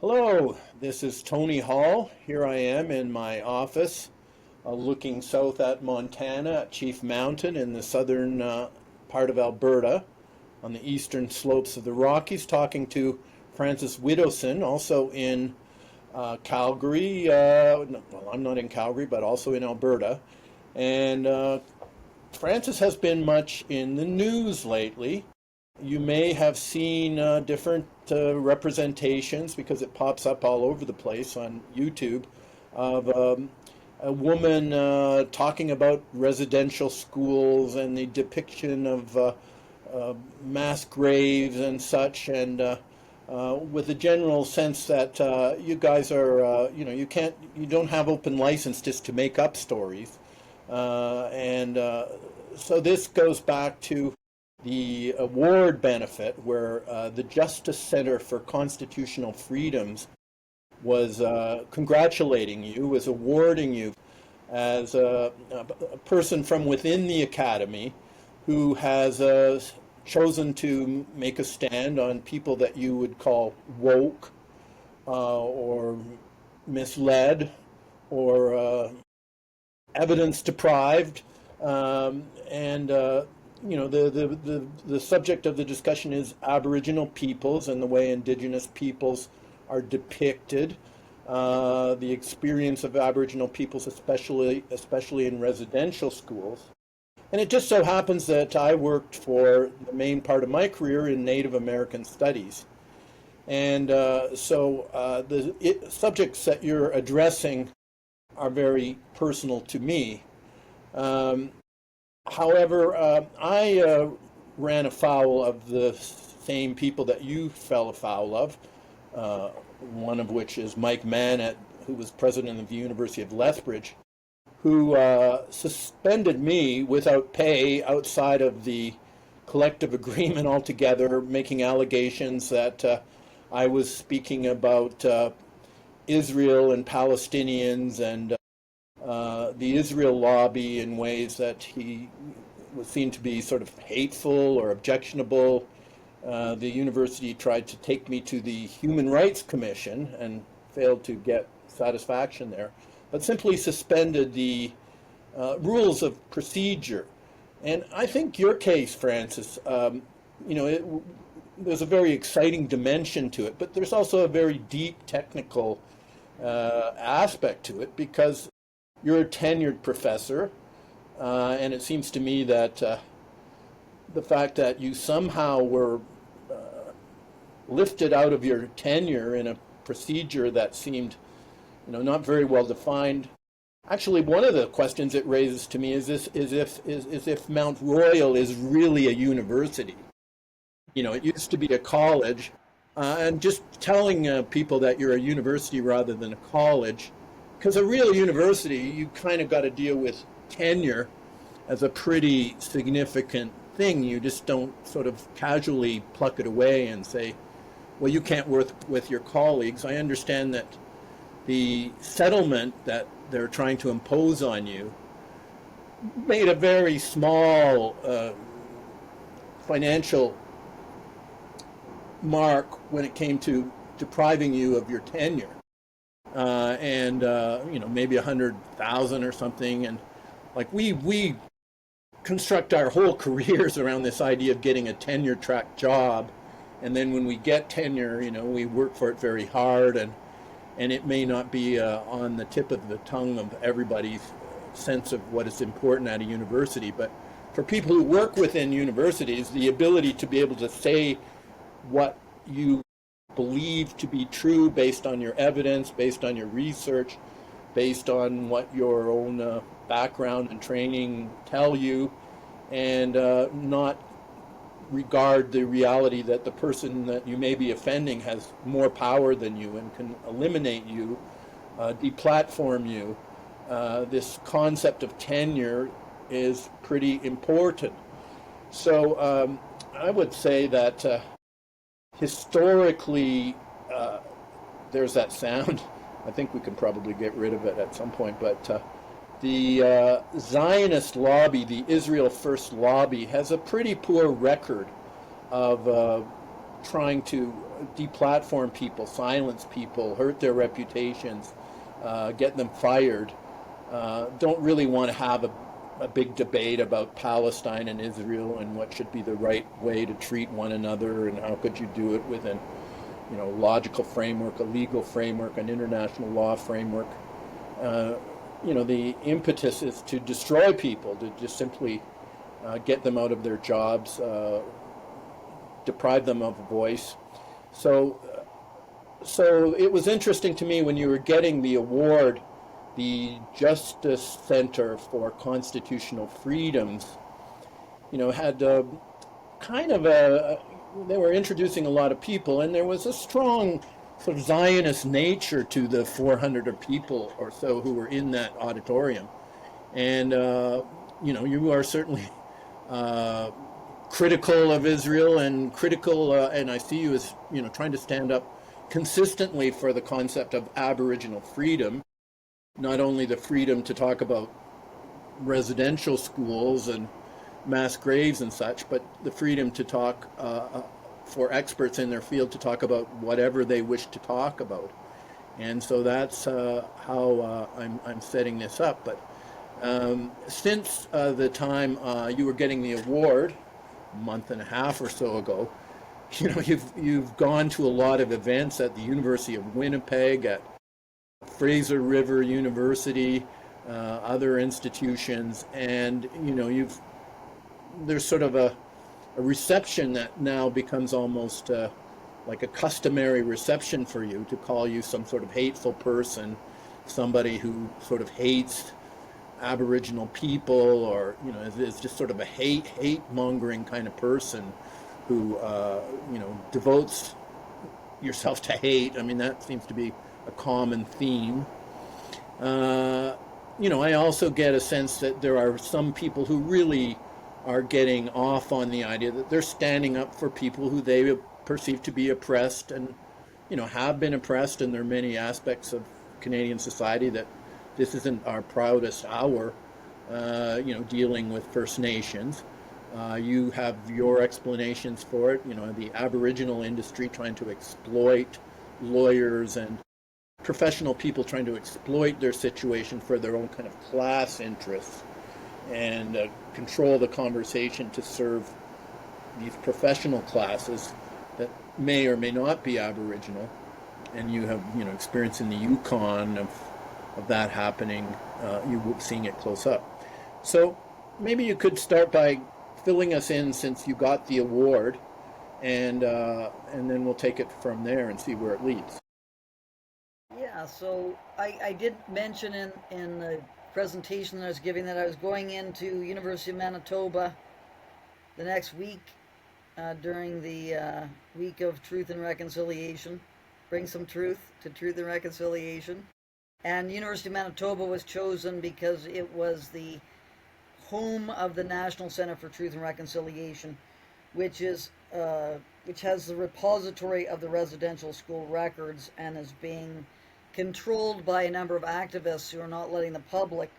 Hello, this is Tony Hall. Here I am in my office, looking south at Montana at Chief Mountain in the southern part of Alberta on the eastern slopes of the Rockies, talking to Francis Widdowson, also in Calgary. Well, I'm not in Calgary, but also in Alberta. And Francis has been much in the news lately. You may have seen different representations, because it pops up all over the place on YouTube, of a woman talking about residential schools and the depiction of mass graves and such, and with the general sense that you guys are, you don't have open license just to make up stories. So this goes back to the award benefit, where the Justice Center for Constitutional Freedoms was congratulating you, was awarding you as a person from within the Academy who has chosen to make a stand on people that you would call woke or misled or evidence deprived, the subject of the discussion is Aboriginal peoples and the way Indigenous peoples are depicted, the experience of Aboriginal peoples, especially in residential schools. And it just so happens that I worked for the main part of my career in Native American studies. And the subjects that you're addressing are very personal to me. However, I ran afoul of the same people that you fell afoul of, one of which is Mike Mannett, who was president of the University of Lethbridge, who suspended me without pay outside of the collective agreement altogether, making allegations that I was speaking about Israel and Palestinians and the Israel lobby in ways that he was seen to be sort of hateful or objectionable. The university tried to take me to the Human Rights Commission and failed to get satisfaction there, but simply suspended the rules of procedure. And I think your case, Francis, there's a very exciting dimension to it, but there's also a very deep technical aspect to it, because you're a tenured professor, and it seems to me that the fact that you somehow were lifted out of your tenure in a procedure that seemed, not very well defined. Actually, one of the questions it raises to me is if Mount Royal is really a university. It used to be a college, and just telling people that you're a university rather than a college. Because a real university, you kind of got to deal with tenure as a pretty significant thing. You just don't sort of casually pluck it away and say, well, you can't work with your colleagues. I understand that the settlement that they're trying to impose on you made a very small financial mark when it came to depriving you of your tenure. Maybe 100,000 or something, and like we construct our whole careers around this idea of getting a tenure track job, and then when we get tenure, we work for it very hard, and it may not be on the tip of the tongue of everybody's sense of what is important at a university, but for people who work within universities, the ability to be able to say what you believe to be true based on your evidence, based on your research, based on what your own background and training tell you, and not regard the reality that the person that you may be offending has more power than you and can eliminate you, deplatform you. This concept of tenure is pretty important. So I would say that historically, there's that sound. I think we can probably get rid of it at some point, but the Zionist lobby, the Israel First lobby, has a pretty poor record of trying to deplatform people, silence people, hurt their reputations, get them fired, don't really want to have a big debate about Palestine and Israel and what should be the right way to treat one another and how could you do it within, logical framework, a legal framework, an international law framework. The impetus is to destroy people, to just simply get them out of their jobs, deprive them of a voice. So it was interesting to me when you were getting the award, the Justice Center for Constitutional Freedoms, had kind of they were introducing a lot of people, and there was a strong sort of Zionist nature to the 400 or people or so who were in that auditorium. And, you are certainly critical of Israel and critical, and I see you as, trying to stand up consistently for the concept of Aboriginal freedom, not only the freedom to talk about residential schools and mass graves and such, but the freedom to talk for experts in their field to talk about whatever they wish to talk about. And so that's how I'm setting this up. But since the time you were getting the award, a month and a half or so ago, you've gone to a lot of events at the University of Winnipeg, at Fraser River University, other institutions, and there's sort of a reception that now becomes almost like a customary reception for you, to call you some sort of hateful person, somebody who sort of hates Aboriginal people, or is just sort of a hate mongering kind of person who devotes yourself to hate. I mean, that seems to be a common theme. I also get a sense that there are some people who really are getting off on the idea that they're standing up for people who they perceive to be oppressed and, have been oppressed. And there are many aspects of Canadian society that this isn't our proudest hour, dealing with First Nations. You have your explanations for it, the Aboriginal industry trying to exploit lawyers and professional people trying to exploit their situation for their own kind of class interests and control the conversation to serve these professional classes that may or may not be Aboriginal. And you have, experience in the Yukon of that happening, you seeing it close up. So maybe you could start by filling us in since you got the award, and then we'll take it from there and see where it leads. Yeah, so I did mention in the presentation that I was giving that I was going into University of Manitoba the next week during the week of Truth and Reconciliation, bring some truth to Truth and Reconciliation. And University of Manitoba was chosen because it was the home of the National Center for Truth and Reconciliation, which has the repository of the residential school records and is being controlled by a number of activists who are not letting the public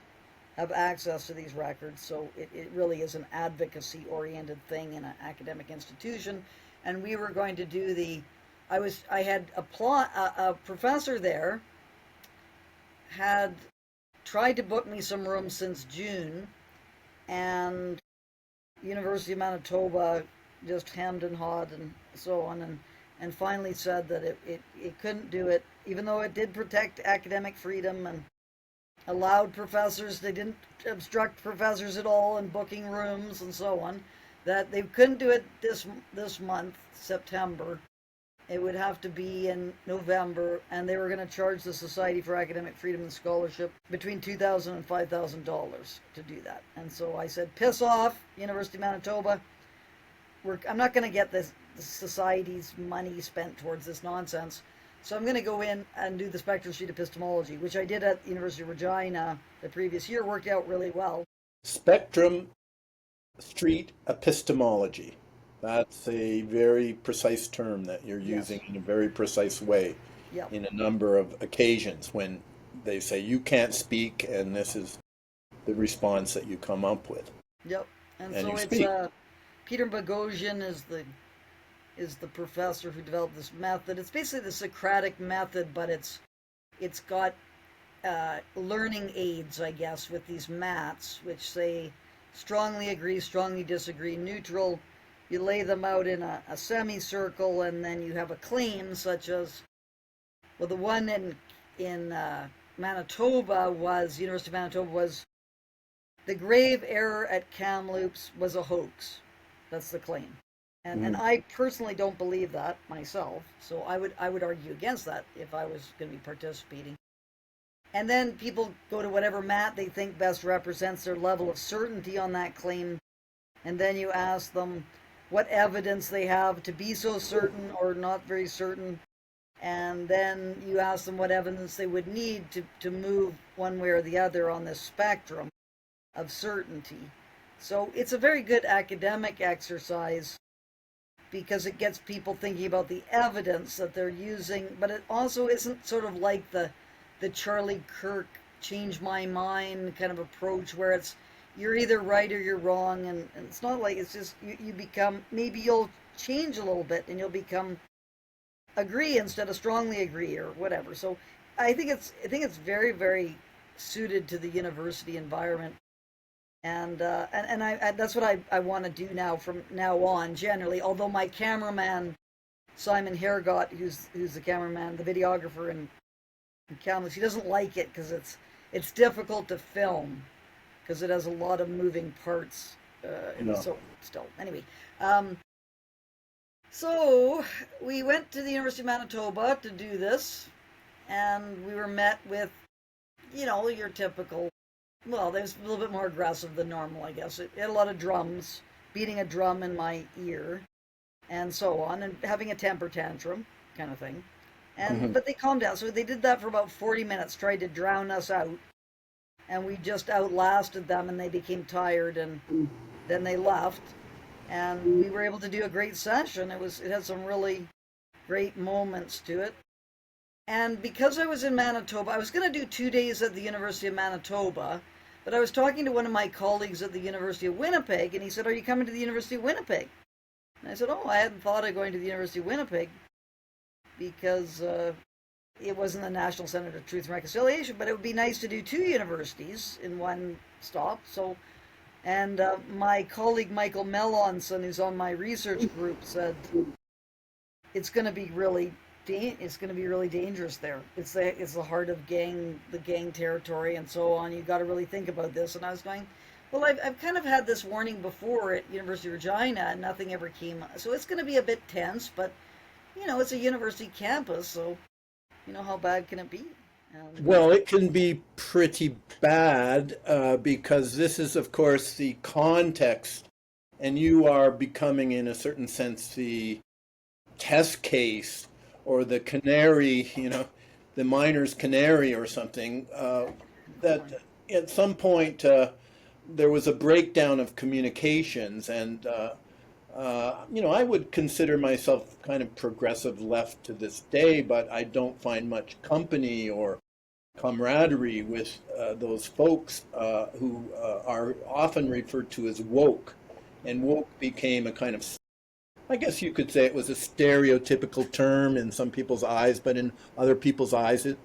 have access to these records. So it really is an advocacy-oriented thing in an academic institution. And we were going to do I had a professor there had tried to book me some rooms since June, and University of Manitoba just hemmed and hawed and so on, and finally said that it couldn't do it, even though it did protect academic freedom and allowed professors, they didn't obstruct professors at all in booking rooms and so on, that they couldn't do it this month, September. It would have to be in November, and they were going to charge the Society for Academic Freedom and Scholarship between $2,000 and $5,000 to do that. And so I said, piss off, University of Manitoba. I'm not going to get the society's money spent towards this nonsense. So I'm going to go in and do the spectrum sheet epistemology, which I did at the University of Regina the previous year. Worked out really well. Spectrum street epistemology. That's a very precise term that you're using in a very precise way in a number of occasions when they say you can't speak, and this is the response that you come up with. Yep. And so it's Peter Boghossian is the is the professor who developed this method. It's basically the Socratic method, but it's got learning aids, I guess, with these mats, which say strongly agree, strongly disagree, neutral. You lay them out in a semicircle, and then you have a claim such as, well, the one in Manitoba was, University of Manitoba was, the grave error at Kamloops was a hoax. That's the claim. And I personally don't believe that myself, so I would argue against that if I was going to be participating. And then people go to whatever mat they think best represents their level of certainty on that claim, and then you ask them what evidence they have to be so certain or not very certain, and then you ask them what evidence they would need to move one way or the other on this spectrum of certainty. So it's a very good academic exercise because it gets people thinking about the evidence that they're using, but it also isn't sort of like the Charlie Kirk change my mind kind of approach where it's you're either right or you're wrong, and it's not like it's just you become, maybe you'll change a little bit and you'll become agree instead of strongly agree or whatever. So I think it's very, very suited to the university environment. And I that's what I want to do now from now on generally. Although my cameraman Simon Hergott, who's the cameraman, the videographer in Kamloops, he doesn't like it because it's difficult to film because it has a lot of moving parts. So still, anyway. So we went to the University of Manitoba to do this, and we were met with, your typical. Well, there's a little bit more aggressive than normal, I guess. It had a lot of drums, beating a drum in my ear, and so on, and having a temper tantrum kind of thing. And but they calmed down. So they did that for about 40 minutes, tried to drown us out, and we just outlasted them, and they became tired, and then they left, and we were able to do a great session. It had some really great moments to it. And because I was in Manitoba, I was going to do 2 days at the University of Manitoba, but I was talking to one of my colleagues at the University of Winnipeg, and he said, "Are you coming to the University of Winnipeg?" And I said, "Oh, I hadn't thought of going to the University of Winnipeg because it wasn't the National Center of Truth and Reconciliation, but it would be nice to do 2 universities in one stop." So, and my colleague Michael Melanson, who's on my research group, said it's going to be really dangerous there. It's the heart of the gang territory and so on. You've got to really think about this. And I was going, well, I've kind of had this warning before at University of Regina, and nothing ever came. So it's going to be a bit tense, but it's a university campus, so how bad can it be? Well, it can be pretty bad because this is, of course, the context, and you are becoming, in a certain sense, the test case or the canary, the miner's canary or something, that at some point there was a breakdown of communications, and I would consider myself kind of progressive left to this day, but I don't find much company or camaraderie with those folks who are often referred to as woke, and woke became a kind of, I guess you could say it was a stereotypical term in some people's eyes, but in other people's eyes it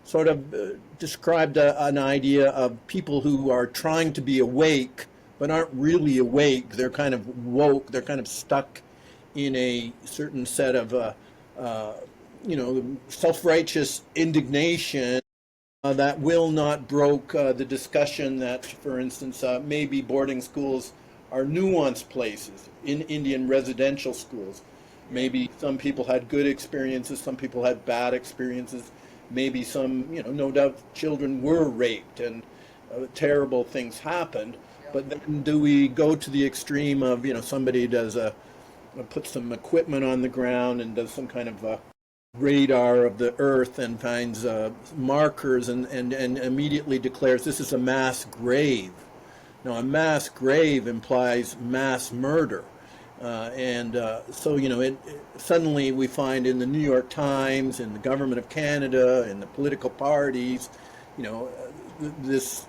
sort of described an idea of people who are trying to be awake but aren't really awake. They're kind of woke. They're kind of stuck in a certain set of, self-righteous indignation that will not broke the discussion that, for instance, maybe boarding schools are nuanced places in Indian residential schools. Maybe some people had good experiences, some people had bad experiences. Maybe some, no doubt children were raped and terrible things happened. But then do we go to the extreme of, somebody puts some equipment on the ground and does some kind of radar of the earth and finds markers and immediately declares this is a mass grave. Now, a mass grave implies mass murder. Suddenly we find in the New York Times, in the government of Canada, in the political parties, this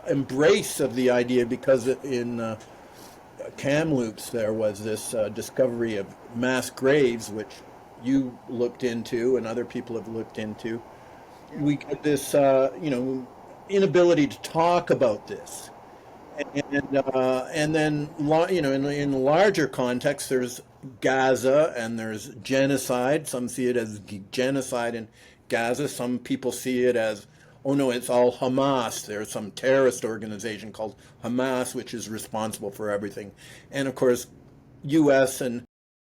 embrace of the idea, because in Kamloops, there was this discovery of mass graves, which you looked into and other people have looked into. Yeah. We get this, inability to talk about this. And then, in the larger context, there's Gaza and there's genocide. Some see it as genocide in Gaza. Some people see it as, oh no, it's all Hamas. There's some terrorist organization called Hamas, which is responsible for everything. And of course, U.S. and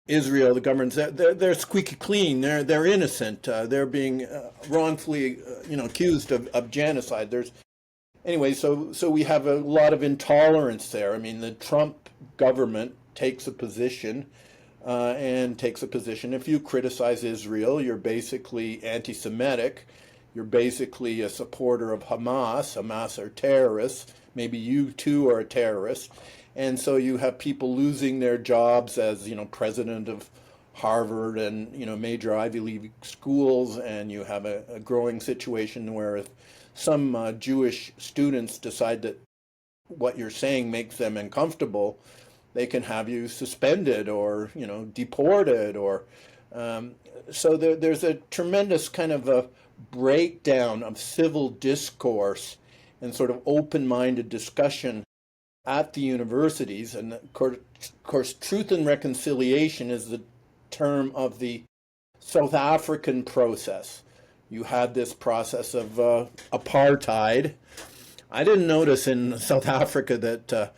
Israel, the governments, they're squeaky clean. They're innocent. They're being wrongfully, accused of genocide. So we have a lot of intolerance there. I mean, the Trump government takes a position, and takes a position. If you criticize Israel, you're basically anti-Semitic. You're basically a supporter of Hamas. Hamas are terrorists. Maybe you too are a terrorist. And so you have people losing their jobs as, president of Harvard and, major Ivy League schools, and you have a growing situation where if some Jewish students decide that what you're saying makes them uncomfortable, they can have you suspended or, deported or so there's a tremendous kind of a breakdown of civil discourse and sort of open-minded discussion at the universities. And of course, truth and reconciliation is the term of the South African process. You had this process of apartheid. I didn't notice in South Africa that, the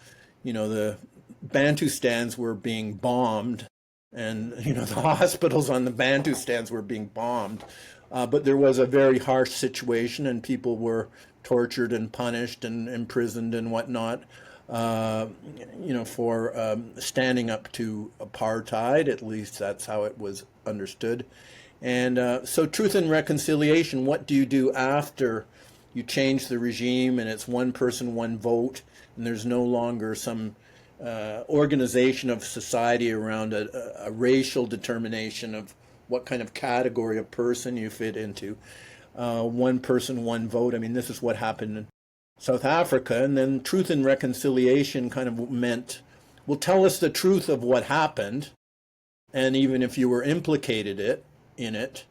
Bantustans were being bombed, and, the hospitals on the Bantustans were being bombed. But there was a very harsh situation, and people were tortured and punished and imprisoned and whatnot, for standing up to apartheid. At least that's how it was understood. And so truth and reconciliation, what do you do after you change the regime and it's one person, one vote, and there's no longer some organization of society around a racial determination of what kind of category of person you fit into. One person, one vote. I mean, this is what happened in South Africa. And then truth and reconciliation kind of meant, well, tell us the truth of what happened. And even if you were implicated in it,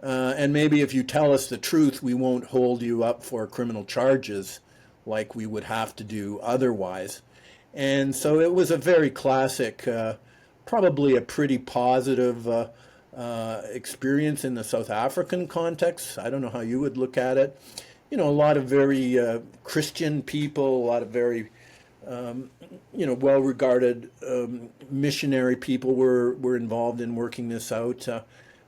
and maybe if you tell us the truth, we won't hold you up for criminal charges like we would have to do otherwise. And so it was a very classic, probably a pretty positive experience in the South African context. I don't know how you would look at it. A lot of very Christian people, a lot of very, well-regarded missionary people were involved in working this out.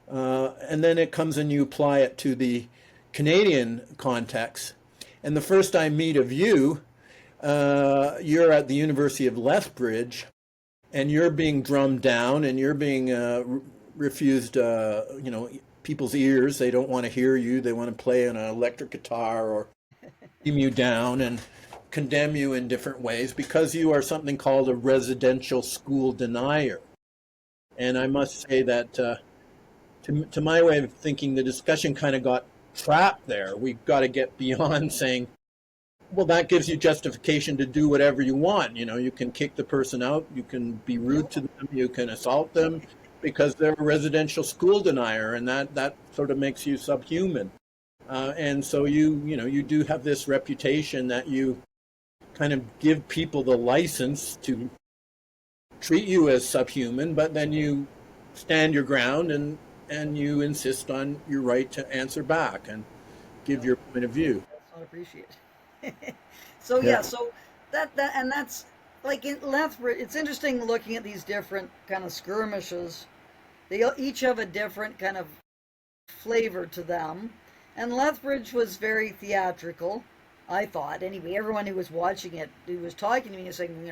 And then it comes and you apply it to the Canadian context. And the first I meet of you, you're at the University of Lethbridge, and you're being drummed down, and you're being refused, people's ears. They don't want to hear you. They want to play an electric guitar or beam you down and condemn you in different ways because you are something called a residential school denier. And I must say that to my way of thinking, the discussion kind of got trapped there. We've got to get beyond saying, well, that gives you justification to do whatever you want. You can kick the person out, you can be rude to them, you can assault them because they're a residential school denier, and that sort of makes you subhuman. And so you do have this reputation that you kind of give people the license to treat you as subhuman, but then you stand your ground and you insist on your right to answer back and give your point of view. That's not appreciated. So yeah, so that's like in Lethbridge. It's interesting looking at these different kind of skirmishes. They each have a different kind of flavor to them, and Lethbridge was very theatrical. I thought anyway. Everyone who was watching it, who was talking to me, was saying,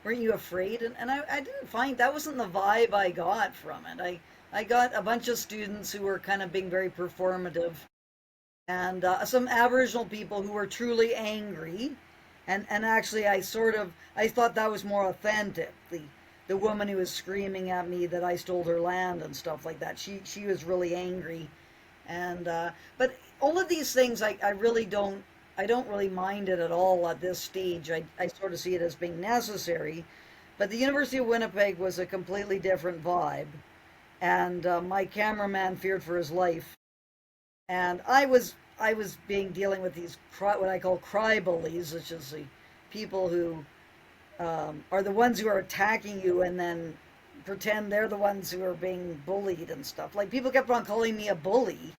weren't you afraid? And I didn't find that wasn't the vibe I got from it. I got a bunch of students who were kind of being very performative, and some Aboriginal people who were truly angry, and actually I thought that was more authentic. The woman who was screaming at me that I stole her land and stuff like that, she was really angry, and but all of these things I don't really mind it at all at this stage. I sort of see it as being necessary. But the University of Winnipeg was a completely different vibe, and my cameraman feared for his life, and I was being dealing with these what I call cry bullies, which is the people who are the ones who are attacking you and then pretend they're the ones who are being bullied and stuff. Like people kept on calling me a bully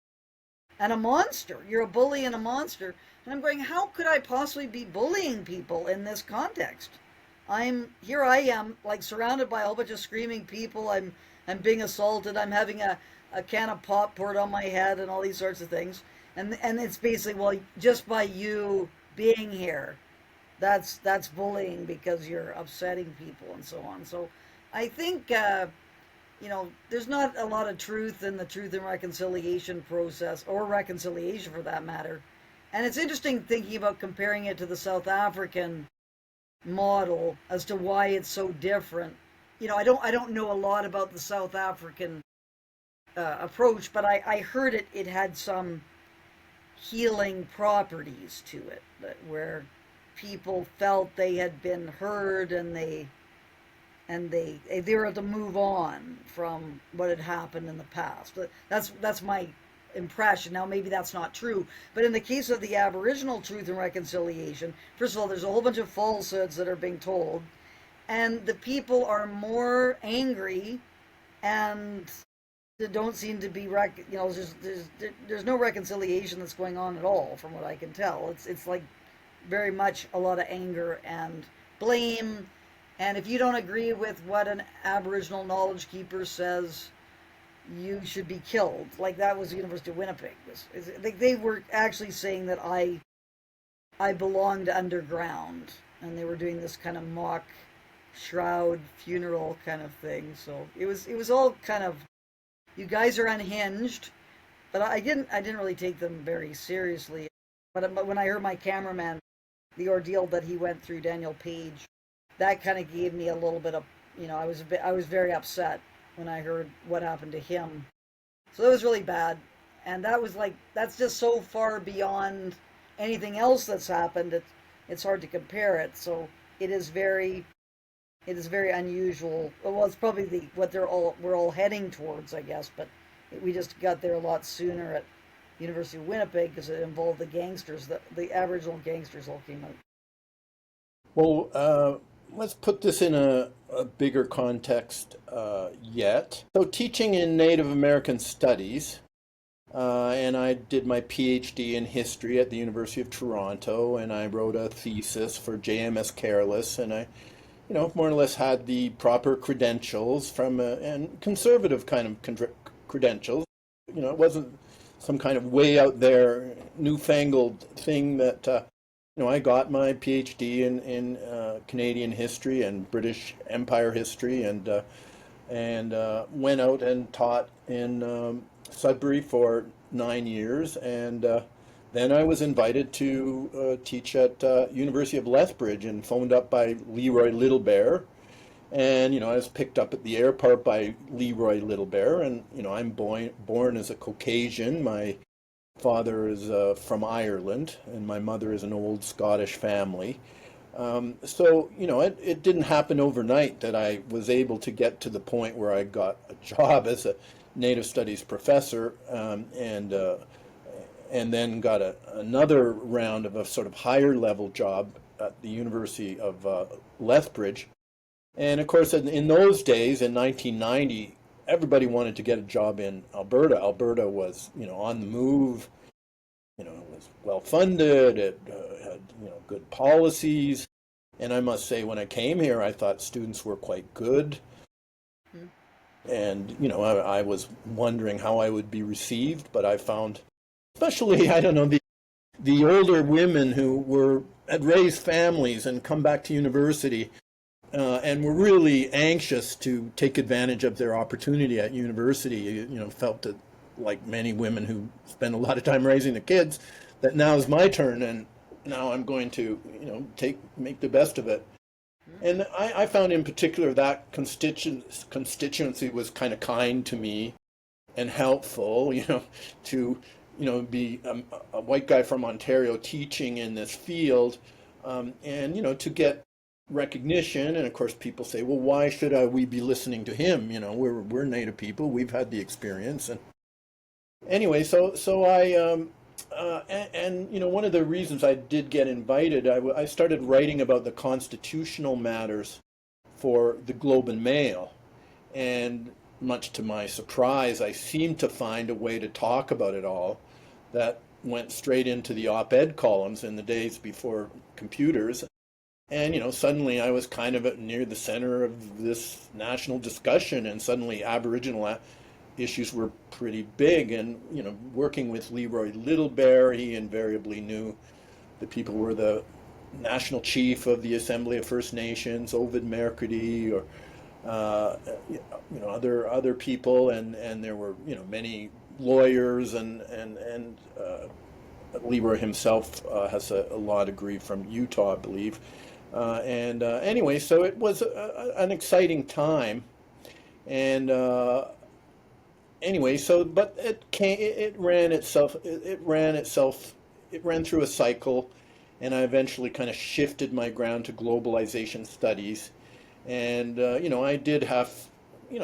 and a monster. You're a bully and a monster. And I'm going, how could I possibly be bullying people in this context? I am like surrounded by a whole bunch of screaming people. I'm being assaulted. I'm having a can of pop poured on my head and all these sorts of things. And it's basically, well, just by you being here, that's bullying because you're upsetting people and so on. So I think there's not a lot of truth in the truth and reconciliation process, or reconciliation for that matter. And it's interesting thinking about comparing it to the South African model as to why it's so different. I don't know a lot about the South African approach, but I heard it had some healing properties to it, where people felt they had been heard, and they were able to move on from what had happened in the past. But that's my impression. Now maybe that's not true, but in the case of the Aboriginal Truth and Reconciliation, first of all, there's a whole bunch of falsehoods that are being told, and the people are more angry, and there don't seem to be there's no reconciliation that's going on at all, from what I can tell. It's like very much a lot of anger and blame. And if you don't agree with what an Aboriginal knowledge keeper says, you should be killed. Like that was the University of Winnipeg. They were actually saying that I belonged underground, and they were doing this kind of mock shroud funeral kind of thing. So it was all kind of, you guys are unhinged, but I didn't really take them very seriously. But when I heard my cameraman, the ordeal that he went through, Daniel Page, that kind of gave me a little bit of, I was very upset when I heard what happened to him. So it was really bad. And that's just so far beyond anything else that's happened. It's hard to compare it. So it is very unusual. Well, it's probably we're all heading towards, I guess, but we just got there a lot sooner at University of Winnipeg because it involved the gangsters. The Aboriginal gangsters all came out. Well, let's put this in a bigger context yet. So, teaching in Native American Studies, and I did my PhD in history at the University of Toronto, and I wrote a thesis for JMS Careless, and I, more or less had the proper credentials and conservative kind of credentials. It wasn't some kind of way out there, newfangled thing that, I got my PhD in Canadian history and British Empire history, and went out and taught in Sudbury for 9 years, and then I was invited to teach at University of Lethbridge, and phoned up by Leroy Littlebear, and I was picked up at the airport by Leroy Littlebear, and I'm born as a Caucasian. My father is from Ireland, and my mother is an old Scottish family. So it didn't happen overnight that I was able to get to the point where I got a job as a Native Studies professor, and then got another round of a sort of higher level job at the University of Lethbridge. And of course, in those days, in 1990, everybody wanted to get a job in Alberta. Alberta was, on the move. It was well funded. It had, good policies. And I must say, when I came here, I thought students were quite good. Mm. And, I was wondering how I would be received, but I found, especially, I don't know, the older women who had raised families and come back to university, and were really anxious to take advantage of their opportunity at university. Felt that, like many women who spend a lot of time raising the kids, that now is my turn, and now I'm going to, make the best of it. And I found in particular that constituency was kind of kind to me and helpful, to, be a white guy from Ontario teaching in this field, and, to get recognition. And of course, people say, well, why should we be listening to him? We're Native people. We've had the experience. And anyway, so I one of the reasons I did get invited, I started writing about the constitutional matters for the Globe and Mail, and much to my surprise, I seemed to find a way to talk about it all that went straight into the op-ed columns in the days before computers. And suddenly I was kind of near the center of this national discussion, and suddenly Aboriginal issues were pretty big. And working with Leroy Littlebear, he invariably knew the people were the national chief of the Assembly of First Nations, Ovid Mercredi, or other people, and there were many lawyers, and Leroy himself has a law degree from Utah, I believe. Anyway, so it was an exciting time, and anyway, but it ran through a cycle, and I eventually kind of shifted my ground to globalization studies, and I did have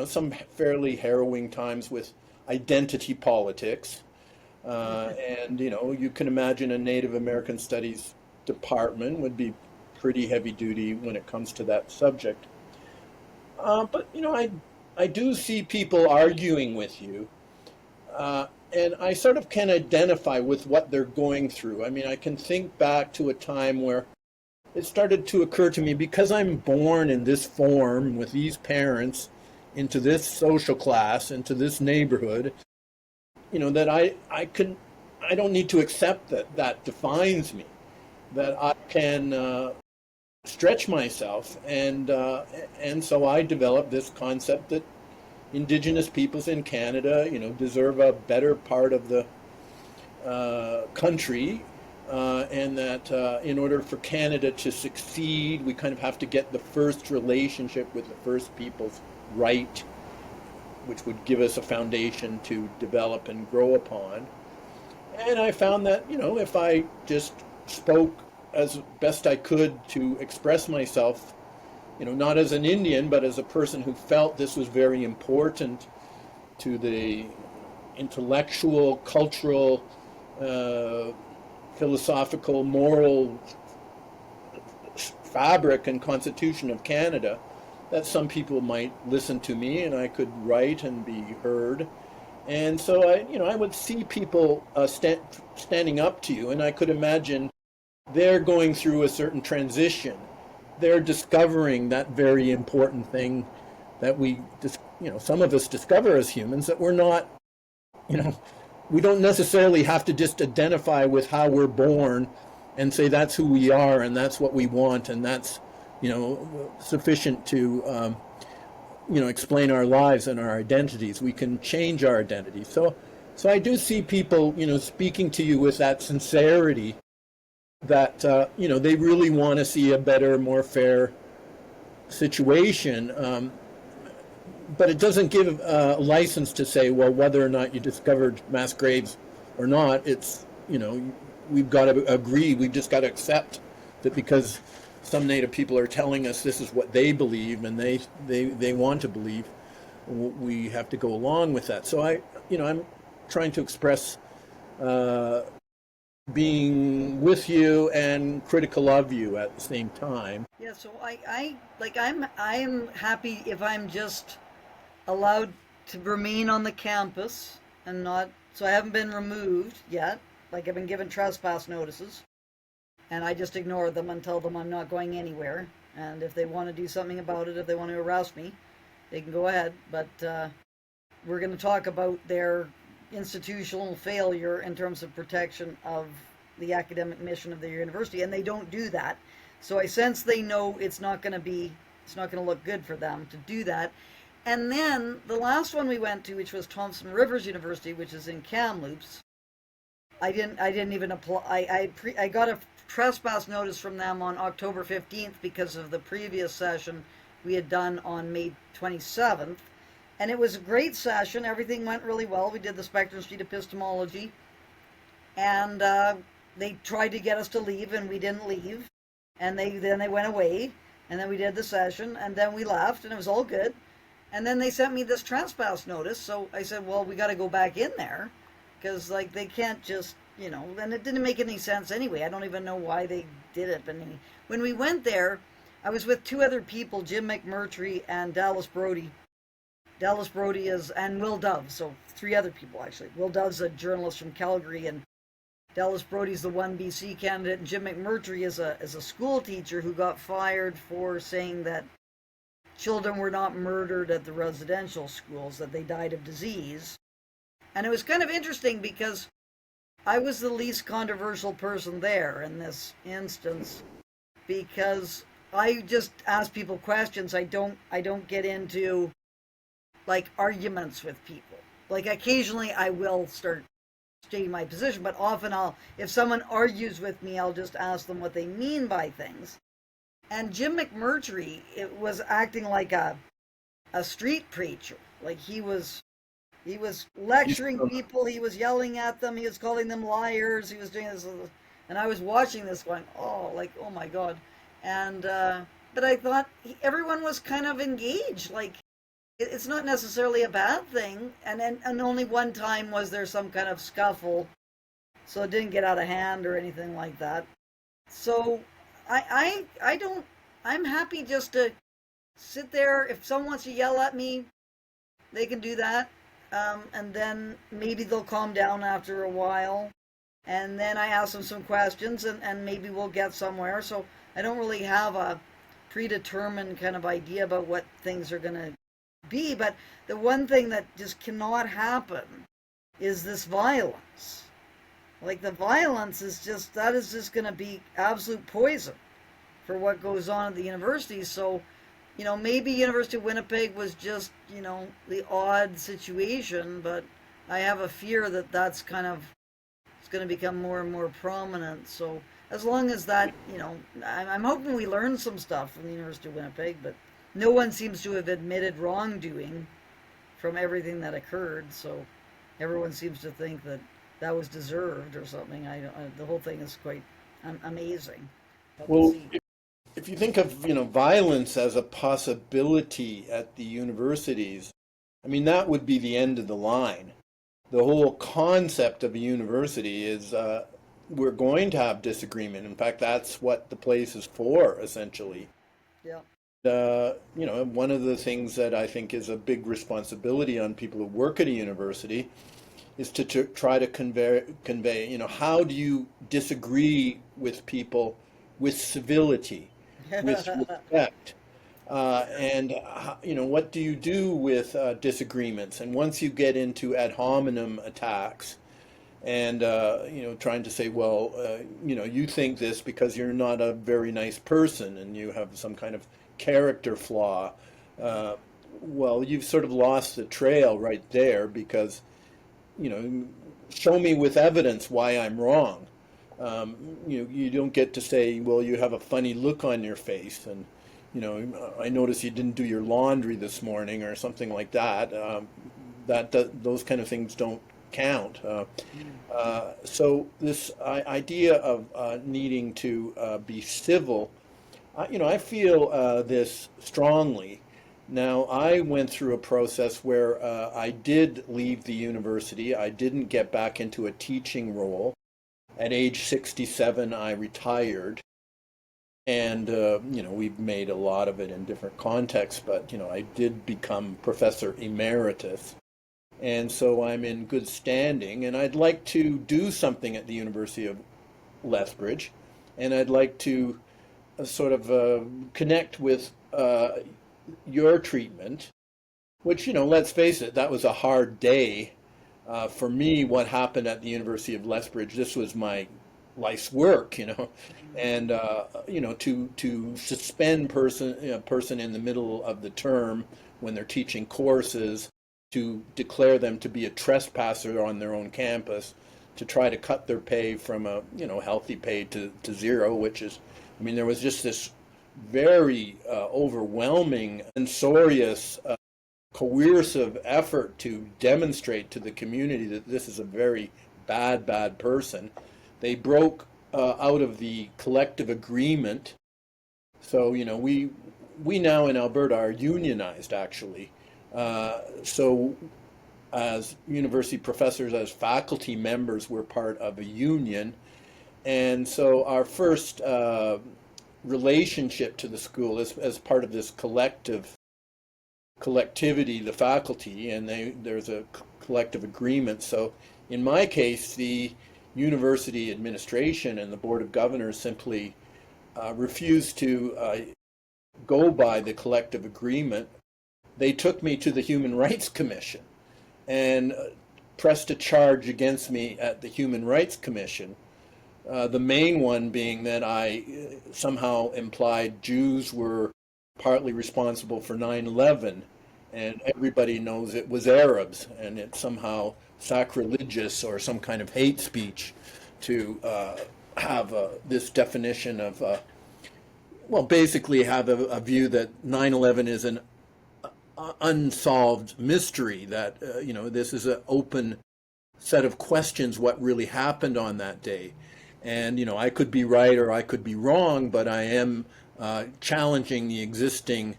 some fairly harrowing times with identity politics, and you can imagine a Native American Studies department would be pretty heavy duty when it comes to that subject. But I do see people arguing with you, and I sort of can identify with what they're going through. I mean, I can think back to a time where it started to occur to me, because I'm born in this form with these parents, into this social class, into this neighborhood, that I don't need to accept that defines me, that I can stretch myself, and so I developed this concept that Indigenous peoples in Canada, deserve a better part of the country, and that in order for Canada to succeed, we kind of have to get the first relationship with the First Peoples right, which would give us a foundation to develop and grow upon. And I found that, if I just spoke as best I could to express myself, not as an Indian, but as a person who felt this was very important to the intellectual, cultural, philosophical, moral fabric and constitution of Canada, that some people might listen to me and I could write and be heard. And so I would see people standing up to you, and I could imagine they're going through a certain transition. They're discovering that very important thing that some of us discover as humans, that we're not, we don't necessarily have to just identify with how we're born and say that's who we are and that's what we want and that's, sufficient to, explain our lives and our identities. We can change our identities. So I do see people, speaking to you with that sincerity, that they really want to see a better, more fair situation, but it doesn't give a license to say, well, whether or not you discovered mass graves or not, it's we've got to agree, we've just got to accept that because some Native people are telling us this is what they believe and they want to believe, we have to go along with that. So I'm trying to express being with you and critical of you at the same time. Yeah, so I'm happy if I'm just allowed to remain on the campus and not, so I haven't been removed yet. Like, I've been given trespass notices, and I just ignore them and tell them I'm not going anywhere. And if they want to do something about it, if they want to arrest me, they can go ahead. But we're going to talk about their institutional failure in terms of protection of the academic mission of their university, and they don't do that. So I sense they know it's not going to look good for them to do that. And then the last one we went to, which was Thompson Rivers University, which is in Kamloops, I didn't even apply. I got a trespass notice from them on October 15th because of the previous session we had done on May 27th. And it was a great session. Everything went really well. We did the spectrum sheet epistemology. And they tried to get us to leave, and we didn't leave. And then they went away. And then we did the session, and then we left, and it was all good. And then they sent me this trespass notice, so I said, well, we got to go back in there, because like they can't just, and it didn't make any sense anyway. I don't even know why they did it. But when we went there, I was with two other people, Jim McMurtry and Dallas Brody. Dallas Brody is, and Will Dove, so three other people actually. Will Dove's a journalist from Calgary, and Dallas Brody's the 1BC candidate, and Jim McMurtry is a school teacher who got fired for saying that children were not murdered at the residential schools, that they died of disease. And it was kind of interesting because I was the least controversial person there in this instance, because I just ask people questions. I don't get into like arguments with people. Like occasionally I will start stating my position, but often if someone argues with me, I'll just ask them what they mean by things. And Jim McMurtry, it was acting like a street preacher. Like he was lecturing people, he was yelling at them, he was calling them liars, he was doing this, and I was watching this going, oh my God. And but I thought everyone was kind of engaged. Like it's not necessarily a bad thing. And only one time was there some kind of scuffle, so it didn't get out of hand or anything like that. So I don't. I'm happy just to sit there. If someone wants to yell at me, they can do that, and then maybe they'll calm down after a while. And then I ask them some questions, and maybe we'll get somewhere. So I don't really have a predetermined kind of idea about what things are going to be. But the one thing that just cannot happen is this violence. Like the violence is just going to be absolute poison for what goes on at the university. So, maybe University of Winnipeg was just, the odd situation, but I have a fear that that's kind of, it's going to become more and more prominent. So as long as that, I'm hoping we learn some stuff from the University of Winnipeg, but no one seems to have admitted wrongdoing from everything that occurred. So everyone seems to think that was deserved or something. The whole thing is quite amazing. Well, if you think of, violence as a possibility at the universities, I mean, that would be the end of the line. The whole concept of a university is we're going to have disagreement. In fact, that's what the place is for, essentially. Yeah. One of the things that I think is a big responsibility on people who work at a university is to try to convey, how do you disagree with people with civility, with respect? And what do you do with disagreements? And once you get into ad hominem attacks and, trying to say, well, you think this because you're not a very nice person and you have some kind of character flaw, well, you've sort of lost the trail right there because, show me with evidence why I'm wrong. You don't get to say, well, you have a funny look on your face and, I noticed you didn't do your laundry this morning or something like that. Those kind of things don't count. So this idea of needing to be civil, I feel this strongly. Now, I went through a process where I did leave the university. I didn't get back into a teaching role. At age 67, I retired. And, we've made a lot of it in different contexts, but, I did become professor emeritus. And so I'm in good standing, and I'd like to do something at the University of Lethbridge, and I'd like to sort of connect with your treatment, which, let's face it, that was a hard day. For me, what happened at the University of Lethbridge, this was my life's work, and to suspend a person in the middle of the term when they're teaching courses, to declare them to be a trespasser on their own campus, to try to cut their pay from a healthy pay to zero, which is, there was just this very overwhelming, censorious, coercive effort to demonstrate to the community that this is a very bad person. They broke out of the collective agreement So, we now in Alberta are unionized actually. So as university professors, as faculty members, we're part of a union. And so our first relationship to the school is as part of this collectivity, the faculty, and there's a collective agreement. So in my case, the university administration and the board of governors simply refused to go by the collective agreement. They took me to the Human Rights Commission and pressed a charge against me at the Human Rights Commission. The main one being that I somehow implied Jews were partly responsible for 9/11, and everybody knows it was Arabs, and it's somehow sacrilegious or some kind of hate speech to have this definition of, well, basically have a view that 9/11 is an unsolved mystery, that, this is an open set of questions, what really happened on that day. And, I could be right or I could be wrong, but I am challenging the existing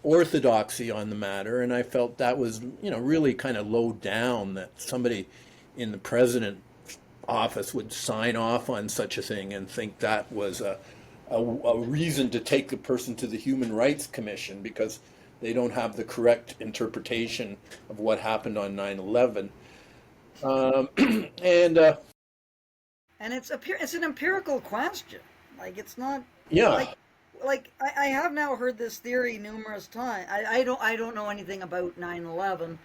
orthodoxy on the matter. And I felt that was, really kind of low down, that somebody in the president's office would sign off on such a thing and think that was a reason to take the person to the Human Rights Commission because they don't have the correct interpretation of what happened on 9/11. And And it's an empirical question. Like it's not yeah, like I have now heard this theory numerous times. I don't know anything about 9/11,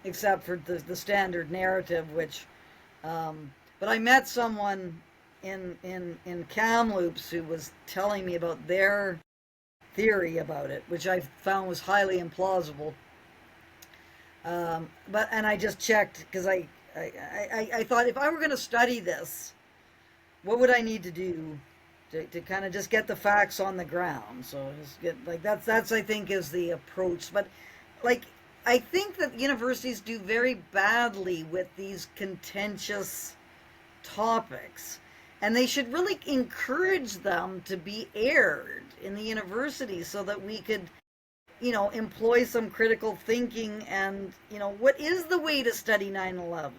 except for the standard narrative, which but I met someone in Kamloops who was telling me about their theory about it, which I found was highly implausible. And I just checked because I thought if I were going to study this, what would I need to do to kind of just get the facts on the ground? So just get like that's I think is the approach. But like I think that universities do very badly with these contentious topics, and they should really encourage them to be aired in the university so that we could employ some critical thinking and, what is the way to study 9/11?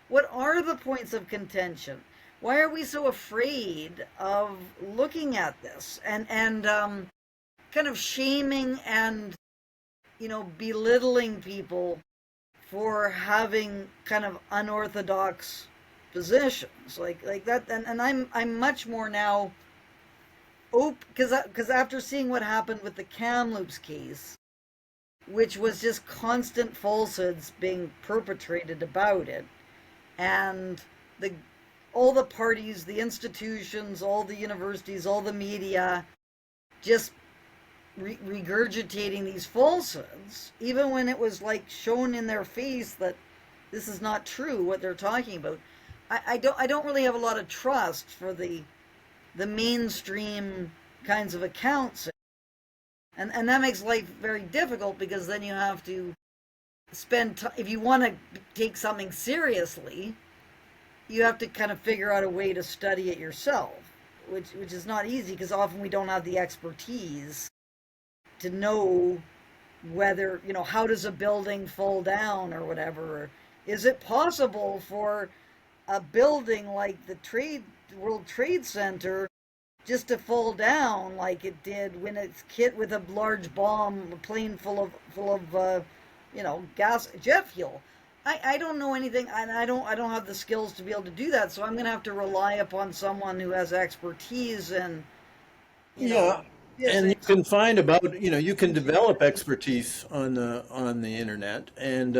What are the points of contention? Why are we so afraid of looking at this and kind of shaming and, belittling people for having kind of unorthodox positions like that? And I'm much more now because after seeing what happened with the Kamloops case, which was just constant falsehoods being perpetrated about it, and all the parties, the institutions, all the universities, all the media, just regurgitating these falsehoods, even when it was like shown in their face that this is not true what they're talking about. I don't really have a lot of trust for the mainstream kinds of accounts. And that makes life very difficult because then you have to spend if you want to take something seriously, you have to kind of figure out a way to study it yourself, which is not easy because often we don't have the expertise to know whether, how does a building fall down or whatever. Or is it possible for a building like the World Trade Center just to fall down like it did when it's hit with a large bomb, a plane full of gas, jet fuel? I don't know anything, and I don't have the skills to be able to do that. So I'm going to have to rely upon someone who has expertise and yeah. And you can find about, you can develop expertise on the internet, and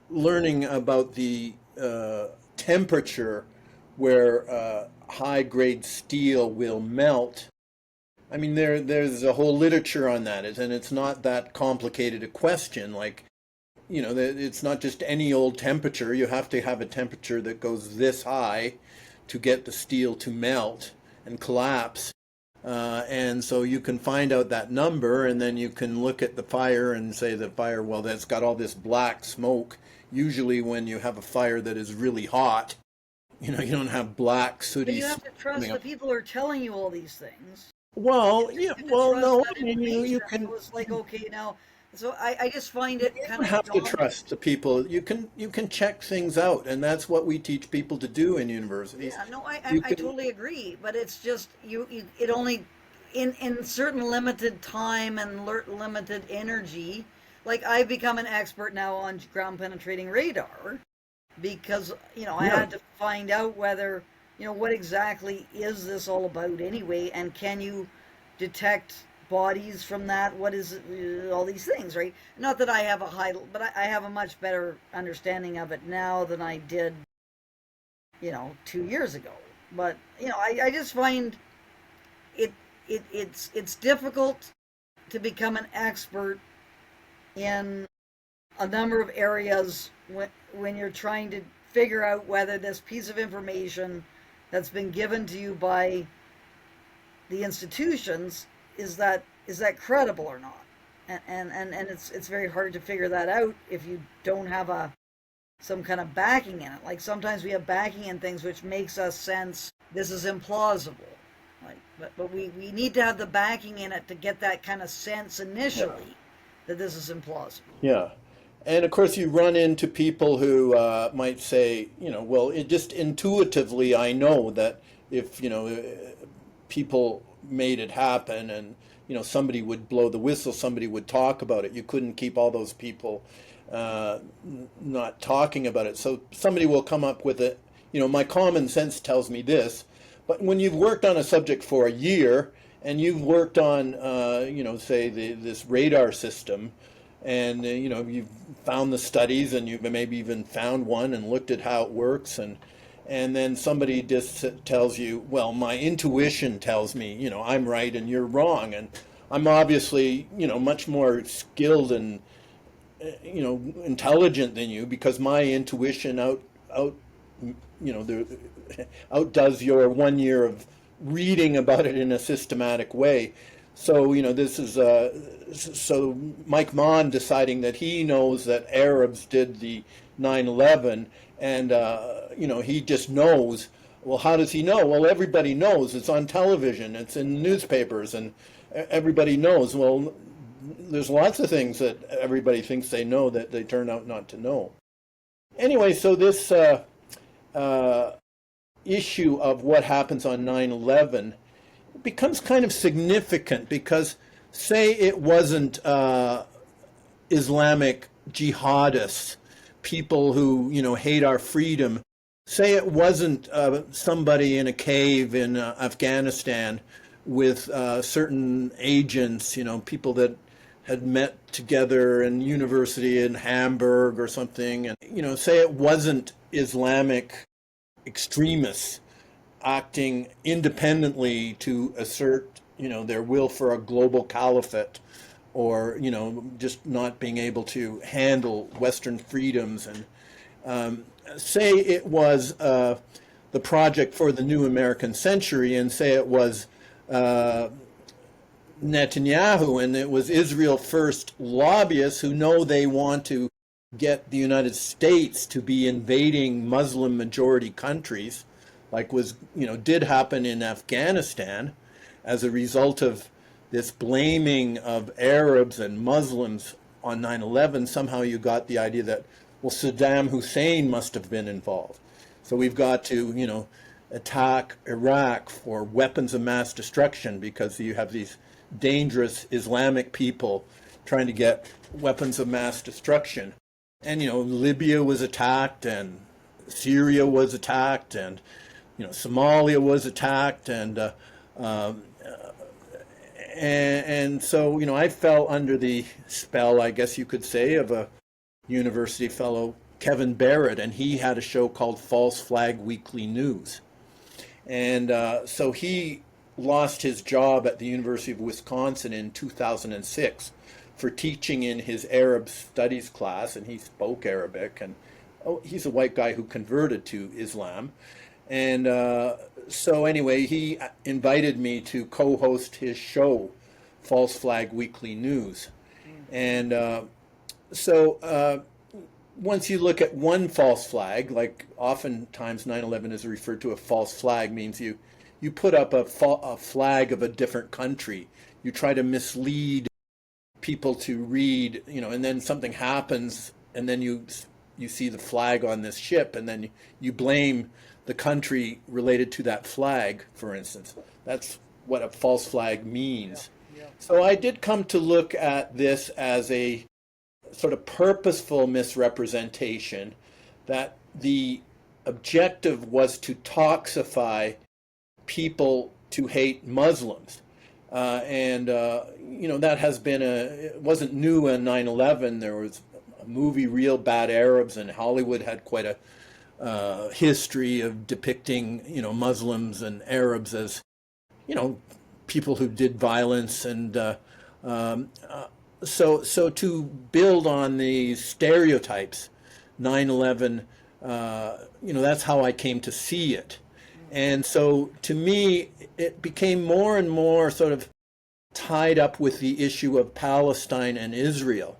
learning about the temperature where high grade steel will melt. I mean, there's a whole literature on that, and it's not that complicated a question. Like, it's not just any old temperature. You have to have a temperature that goes this high to get the steel to melt and collapse. And so you can find out that number, and then you can look at the fire and say the fire, well, that's got all this black smoke. Usually when you have a fire that is really hot, you don't have black sooty. But you have to trust the people who are telling you all these things. Well, yeah, You can well, trust no, that I mean, you information. can. So it's like, okay, now, so I just find it You kind don't of have to daunting. trust the people. You can check things out, and that's what we teach people to do in universities. Yeah, no, You I can, totally agree, but it's just it only in certain limited time and limited energy. Like I've become an expert now on ground penetrating radar because I yeah, had to find out whether what exactly is this all about anyway, and can you detect bodies from that? What is all these things, right? Not that I have a high, but I have a much better understanding of it now than I did 2 years ago. But I just find it it's difficult to become an expert in a number of areas when you're trying to figure out whether this piece of information that's been given to you by the institutions is that credible or not. And it's very hard to figure that out if you don't have a some kind of backing in it. Like sometimes we have backing in things which makes us sense this is implausible. Like, but we need to have the backing in it to get that kind of sense yeah, initially that this is implausible. yeah. And of course, you run into people who might say, well, it just intuitively, I know that if, people made it happen and, somebody would blow the whistle, somebody would talk about it. You couldn't keep all those people not talking about it. So somebody will come up with it. My common sense tells me this, but when you've worked on a subject for a year and you've worked on, say this radar system, and you've found the studies and you've maybe even found one and looked at how it works, and then somebody just tells you, well, my intuition tells me, I'm right and you're wrong, and I'm obviously, much more skilled and intelligent than you because my intuition out the outdoes your 1 year of reading about it in a systematic way. So this is so Mike Mon deciding that he knows that Arabs did the 9/11, and he just knows. Well, how does he know? Well, everybody knows. It's on television. It's in newspapers, and everybody knows. Well, there's lots of things that everybody thinks they know that they turn out not to know. Anyway, so this uh, issue of what happens on 9/11 becomes kind of significant because, say, it wasn't Islamic jihadists, people who hate our freedom. Say it wasn't somebody in a cave in Afghanistan with certain agents, people that had met together in university in Hamburg or something, and say it wasn't Islamic extremists acting independently to assert, their will for a global caliphate, or just not being able to handle Western freedoms, and say it was the project for the new American century, and say it was uh, Netanyahu, and it was Israel first lobbyists who know they want to get the United States to be invading Muslim majority countries, like was did happen in Afghanistan, as a result of this blaming of Arabs and Muslims on 9/11. Somehow you got the idea that, well, Saddam Hussein must have been involved. So we've got to attack Iraq for weapons of mass destruction because you have these dangerous Islamic people trying to get weapons of mass destruction. And Libya was attacked, and Syria was attacked, and Somalia was attacked, um, and so I fell under the spell, I guess you could say, of a university fellow, Kevin Barrett, and he had a show called False Flag Weekly News. And so he lost his job at the University of Wisconsin in 2006 for teaching in his Arab studies class, and he spoke Arabic. And he's a white guy who converted to Islam. And so anyway, he invited me to co-host his show, False Flag Weekly News. And so once you look at one false flag, like oftentimes 9/11 is referred to, a false flag means you put up a flag of a different country. You try to mislead people to read, and then something happens, and then you see the flag on this ship, and then you blame the country related to that flag, for instance. That's what a false flag means. Yeah. So I did come to look at this as a sort of purposeful misrepresentation, that the objective was to toxify people to hate Muslims. And that has been it wasn't new in 9/11. There was a movie, Real Bad Arabs, and Hollywood had quite a history of depicting, Muslims and Arabs as, people who did violence. And so to build on these stereotypes, 9/11, that's how I came to see it. And so to me, it became more and more sort of tied up with the issue of Palestine and Israel,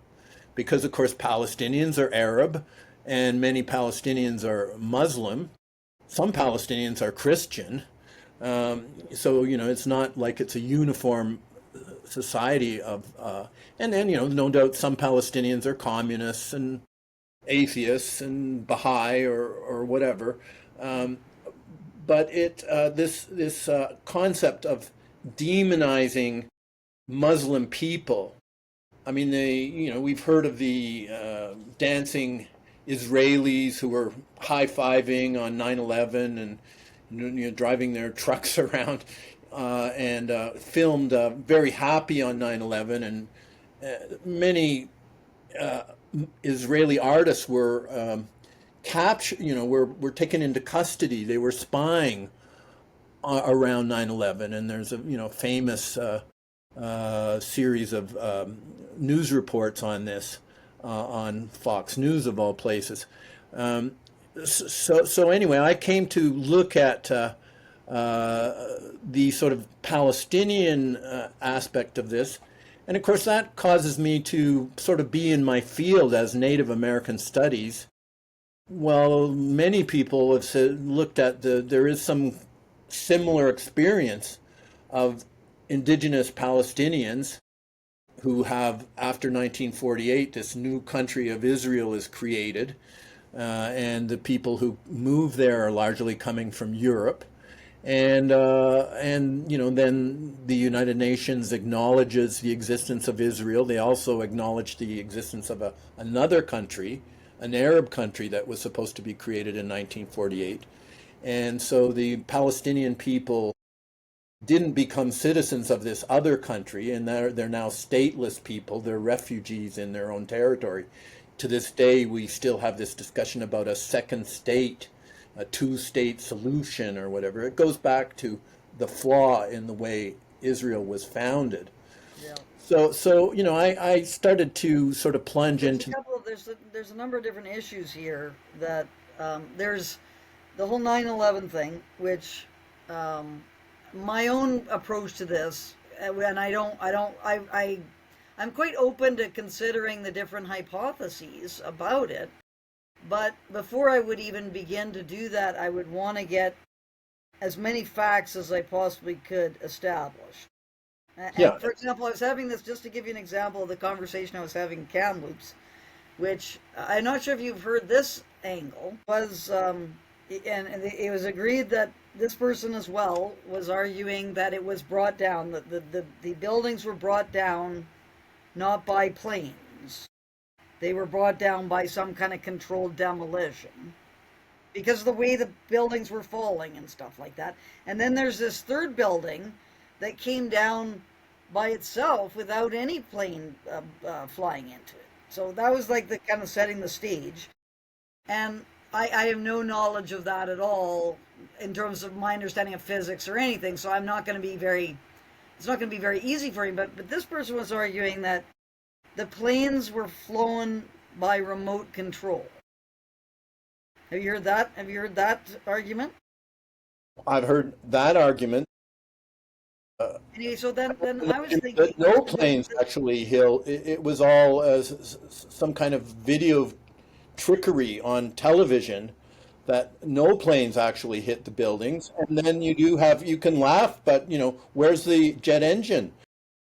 because of course Palestinians are Arab and many Palestinians are Muslim. Some Palestinians are Christian. So, it's not like it's a uniform society of, and then, no doubt some Palestinians are communists and atheists and Baha'i or whatever. But this concept of demonizing Muslim people. I mean, we've heard of the dancing Israelis who were high-fiving on 9/11 and driving their trucks around and filmed very happy on 9/11, and many Israeli artists were captured, were taken into custody. They were spying around 9/11, and there's a famous series of news reports on this on Fox News of all places. So anyway, I came to look at the sort of Palestinian aspect of this. And of course, that causes me to sort of be in my field as Native American studies. Well, many people have looked at there is some similar experience of indigenous Palestinians who have, after 1948, this new country of Israel is created. And the people who move there are largely coming from Europe. And then the United Nations acknowledges the existence of Israel. They also acknowledge the existence of another country, an Arab country that was supposed to be created in 1948. And so the Palestinian people didn't become citizens of this other country, and they're now stateless people. They're refugees in their own territory. To this day, we still have this discussion about a second state, a two-state solution or whatever. It goes back to the flaw in the way Israel was founded. Yeah. So I started to sort of plunge into. There's a number of different issues here. That there's the whole 9/11 thing, which my own approach to this, and I'm quite open to considering the different hypotheses about it. But before I would even begin to do that, I would want to get as many facts as I possibly could established. And for example, I was having this, just to give you an example of the conversation I was having in Kamloops, which I'm not sure if you've heard this angle, was, and it was agreed that this person as well was arguing that it was brought down, that the buildings were brought down not by planes. They were brought down by some kind of controlled demolition because of the way the buildings were falling and stuff like that. And then there's this third building that came down by itself without any plane flying into it. So that was like the kind of setting the stage. And I have no knowledge of that at all in terms of my understanding of physics or anything. So I'm not going to be it's not going to be very easy for me. But this person was arguing that the planes were flown by remote control. Have you heard that? Have you heard that argument? I've heard that argument. Anyway, so then I was thinking... No planes, actually, Hill. It was all some kind of video trickery on television that no planes actually hit the buildings. And then you can laugh, but where's the jet engine?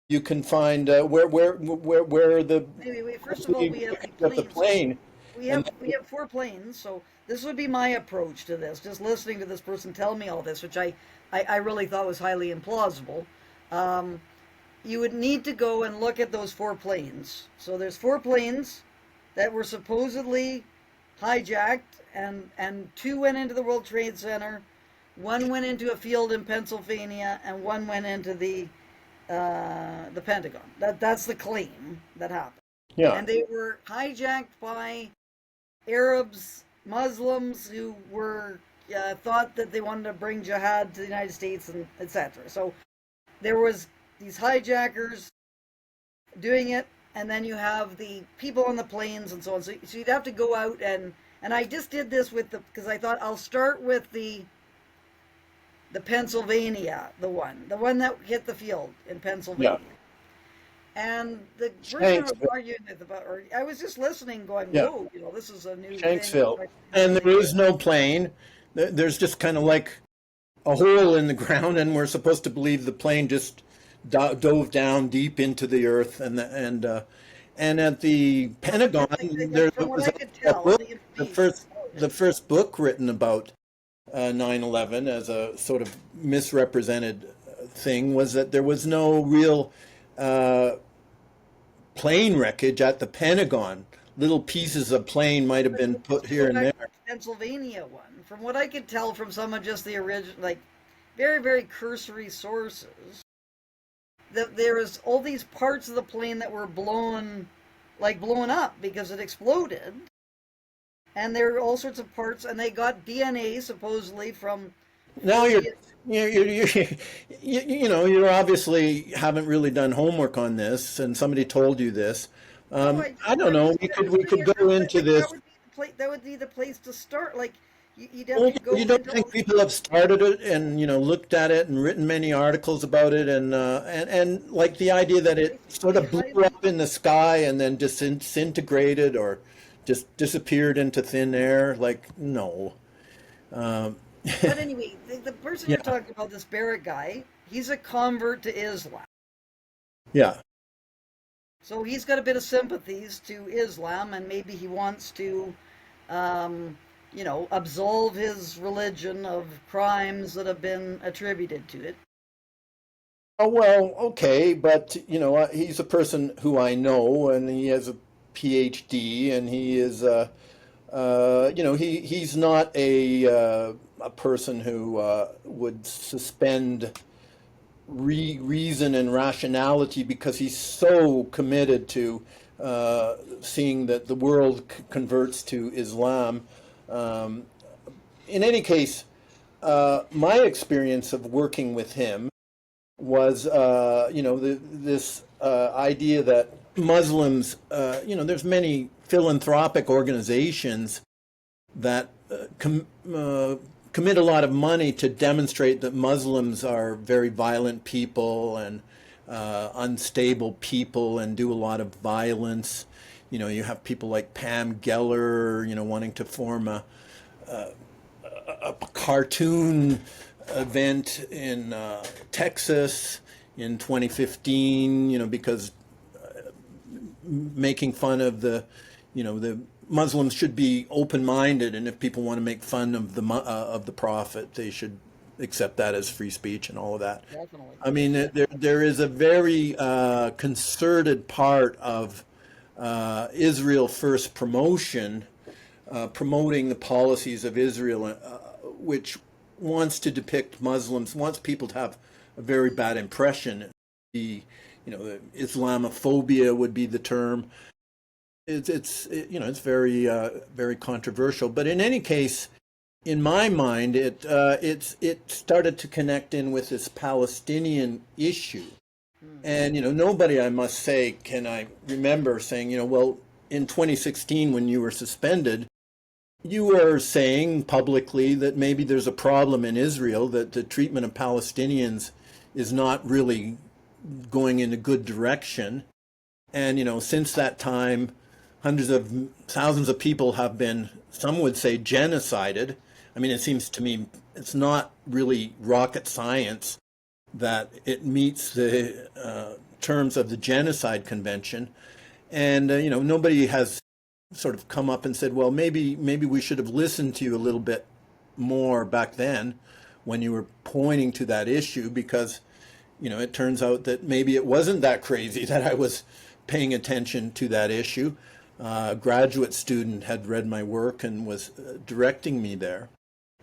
You can find where the Anyway, first of all, we have the of the planes. plane. We And have we have 4 planes, so this would be my approach to this. Just listening to this person tell me all this, which I really thought was highly implausible. Um, you would need to go and look at those 4 planes. So there's 4 planes that were supposedly hijacked, and 2 went into the World Trade Center, 1 went into a field in Pennsylvania, and 1 went into the Pentagon. That's the claim that happened. yeah, And they were hijacked by Arabs, Muslims who were thought that they wanted to bring jihad to the United States, and etc. So there was these hijackers doing it, and then you have the people on the planes and so on. So you'd have to go out and I just did this because I thought I'll start with the Pennsylvania, the one that hit the field in Pennsylvania. yeah. And the person I was Shanksville. arguing with about, or I was just listening, going, Yeah, "Whoa, this is a new thing." Shanksville. Like, And there is no plane. There's just kind of like a hole in the ground, and we're supposed to believe the plane just dove down deep into the earth. And at the Pentagon, there from what was I could a tell, book, the the information. first book written about 9/11 as a sort of misrepresented thing was that there was no real uh, plane wreckage at the Pentagon. Little pieces of plane might have been put To here go and back to there. the Pennsylvania one, from what I could tell from some of just the original, like very, very cursory sources, that there was all these parts of the plane that were blown up because it exploded, and there were all sorts of parts, and they got DNA supposedly from Now 40. you obviously haven't really done homework on this, and somebody told you this. No, I don't I'm know. just We I'm just could doing it go real quick. into Like that this. would be that would be the place to start. Like you'd have Well, to go you don't into think people have started it and looked at it and written many articles about it and like the idea that it sort of blew highly. up in the sky and then disintegrated or just disappeared into thin air? Like no. Um, But anyway, the person you're yeah, talking about, this Barrett guy, he's a convert to Islam. yeah. So he's got a bit of sympathies to Islam, and maybe he wants to, um, absolve his religion of crimes that have been attributed to it. Oh, well, okay, but he's a person who I know, and he has a PhD, and he is, he's not a person who would suspend reason and rationality because he's so committed to seeing that the world converts to Islam. Um, in any case, my experience of working with him was, this idea that Muslims, there's many philanthropic organizations that commit a lot of money to demonstrate that Muslims are very violent people and unstable people and do a lot of violence. You have people like Pam Geller, wanting to form a cartoon event in Texas in 2015, because making fun of the Muslims should be open-minded, and if people want to make fun of the prophet, they should accept that as free speech and all of that. Definitely. I mean, there is a very concerted part of Israel First promotion, promoting the policies of Israel, which wants to depict Muslims, wants people to have a very bad impression. The Islamophobia would be the term. It's very very controversial. But in any case, in my mind, it started to connect in with this Palestinian issue. And nobody, I must say, can I remember saying, well, in 2016 when you were suspended, you were saying publicly that maybe there's a problem in Israel, that the treatment of Palestinians is not really going in a good direction. And since that time, hundreds of thousands of people have been, some would say, genocided. I mean, it seems to me it's not really rocket science that it meets the terms of the Genocide Convention. And, nobody has sort of come up and said, well, maybe we should have listened to you a little bit more back then when you were pointing to that issue, because, it turns out that maybe it wasn't that crazy that I was paying attention to that issue. A graduate student had read my work and was directing me there.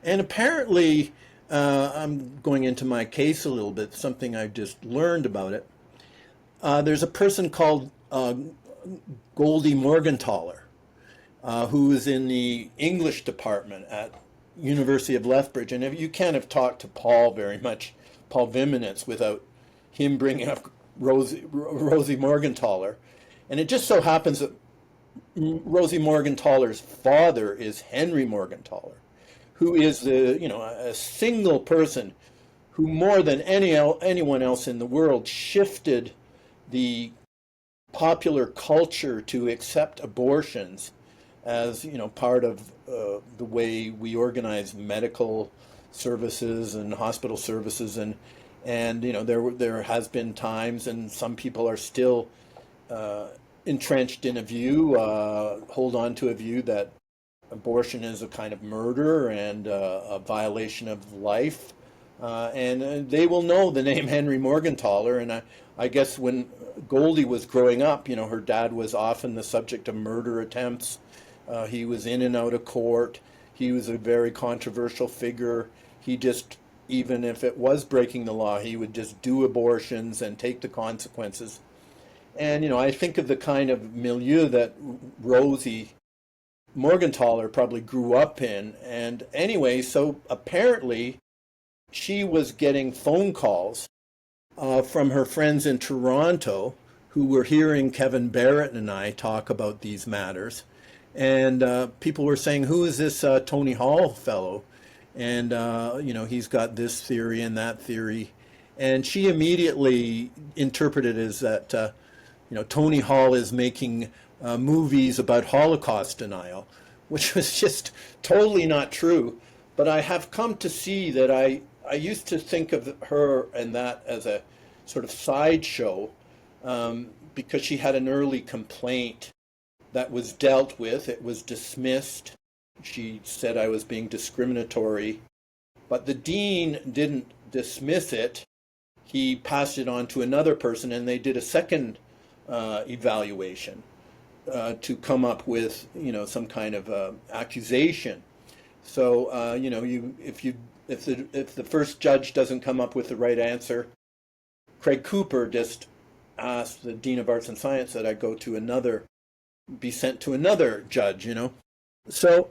And apparently, I'm going into my case a little bit, something I just learned about it. There's a person called Goldie Morgentaler, who is in the English department at University of Lethbridge. And if you can't have talked to Paul very much, Paul Viminitz, without him bringing up Rosie Morgentaler. And it just so happens that Rosie Morgentaler's father is Henry Morgentaler, who is a single person who, more than anyone else in the world, shifted the popular culture to accept abortions as part of the way we organize medical services and hospital services, and there has been times, and some people are still entrenched in a view, hold on to a view that abortion is a kind of murder and a violation of life, and they will know the name Henry Morgentaler. And I guess when Goldie was growing up, her dad was often the subject of murder attempts. He was in and out of court. He was a very controversial figure. He just, even if it was breaking the law, he would just do abortions and take the consequences. And, I think of the kind of milieu that Rosie Morgentaler probably grew up in. And anyway, so apparently she was getting phone calls from her friends in Toronto who were hearing Kevin Barrett and I talk about these matters. And people were saying, who is this Tony Hall fellow? And, he's got this theory and that theory. And she immediately interpreted it as that, Tony Hall is making movies about Holocaust denial, which was just totally not true. But I have come to see that I used to think of her and that as a sort of sideshow, because she had an early complaint that was dealt with. It was dismissed. She said I was being discriminatory, but the dean didn't dismiss it. He passed it on to another person, and they did a second evaluation to come up with, some kind of accusation. So, if the first judge doesn't come up with the right answer, Craig Cooper just asked the dean of arts and science that I be sent to another judge. So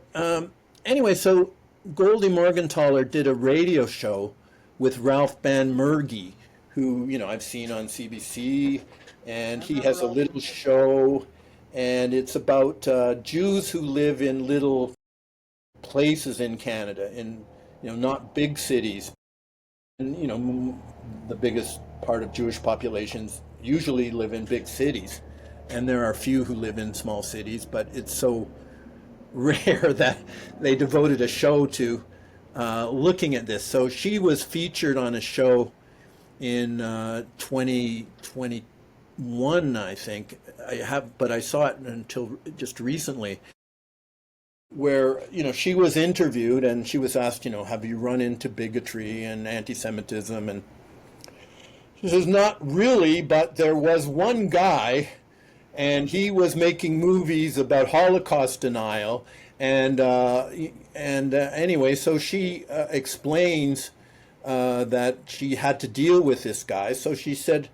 anyway, so Goldie Morgentaler did a radio show with Ralph Banmergy, who I've seen on CBC, and he has a little show, and it's about Jews who live in little places in Canada, in not big cities. And the biggest part of Jewish populations usually live in big cities, and there are few who live in small cities, but it's so rare that they devoted a show to looking at this. So she was featured on a show in 2021, I think. But I saw it until just recently, where she was interviewed and she was asked, have you run into bigotry and anti-Semitism? And she says, not really, but there was one guy, and he was making movies about Holocaust denial. And anyway, so she explains that she had to deal with this guy. So she said,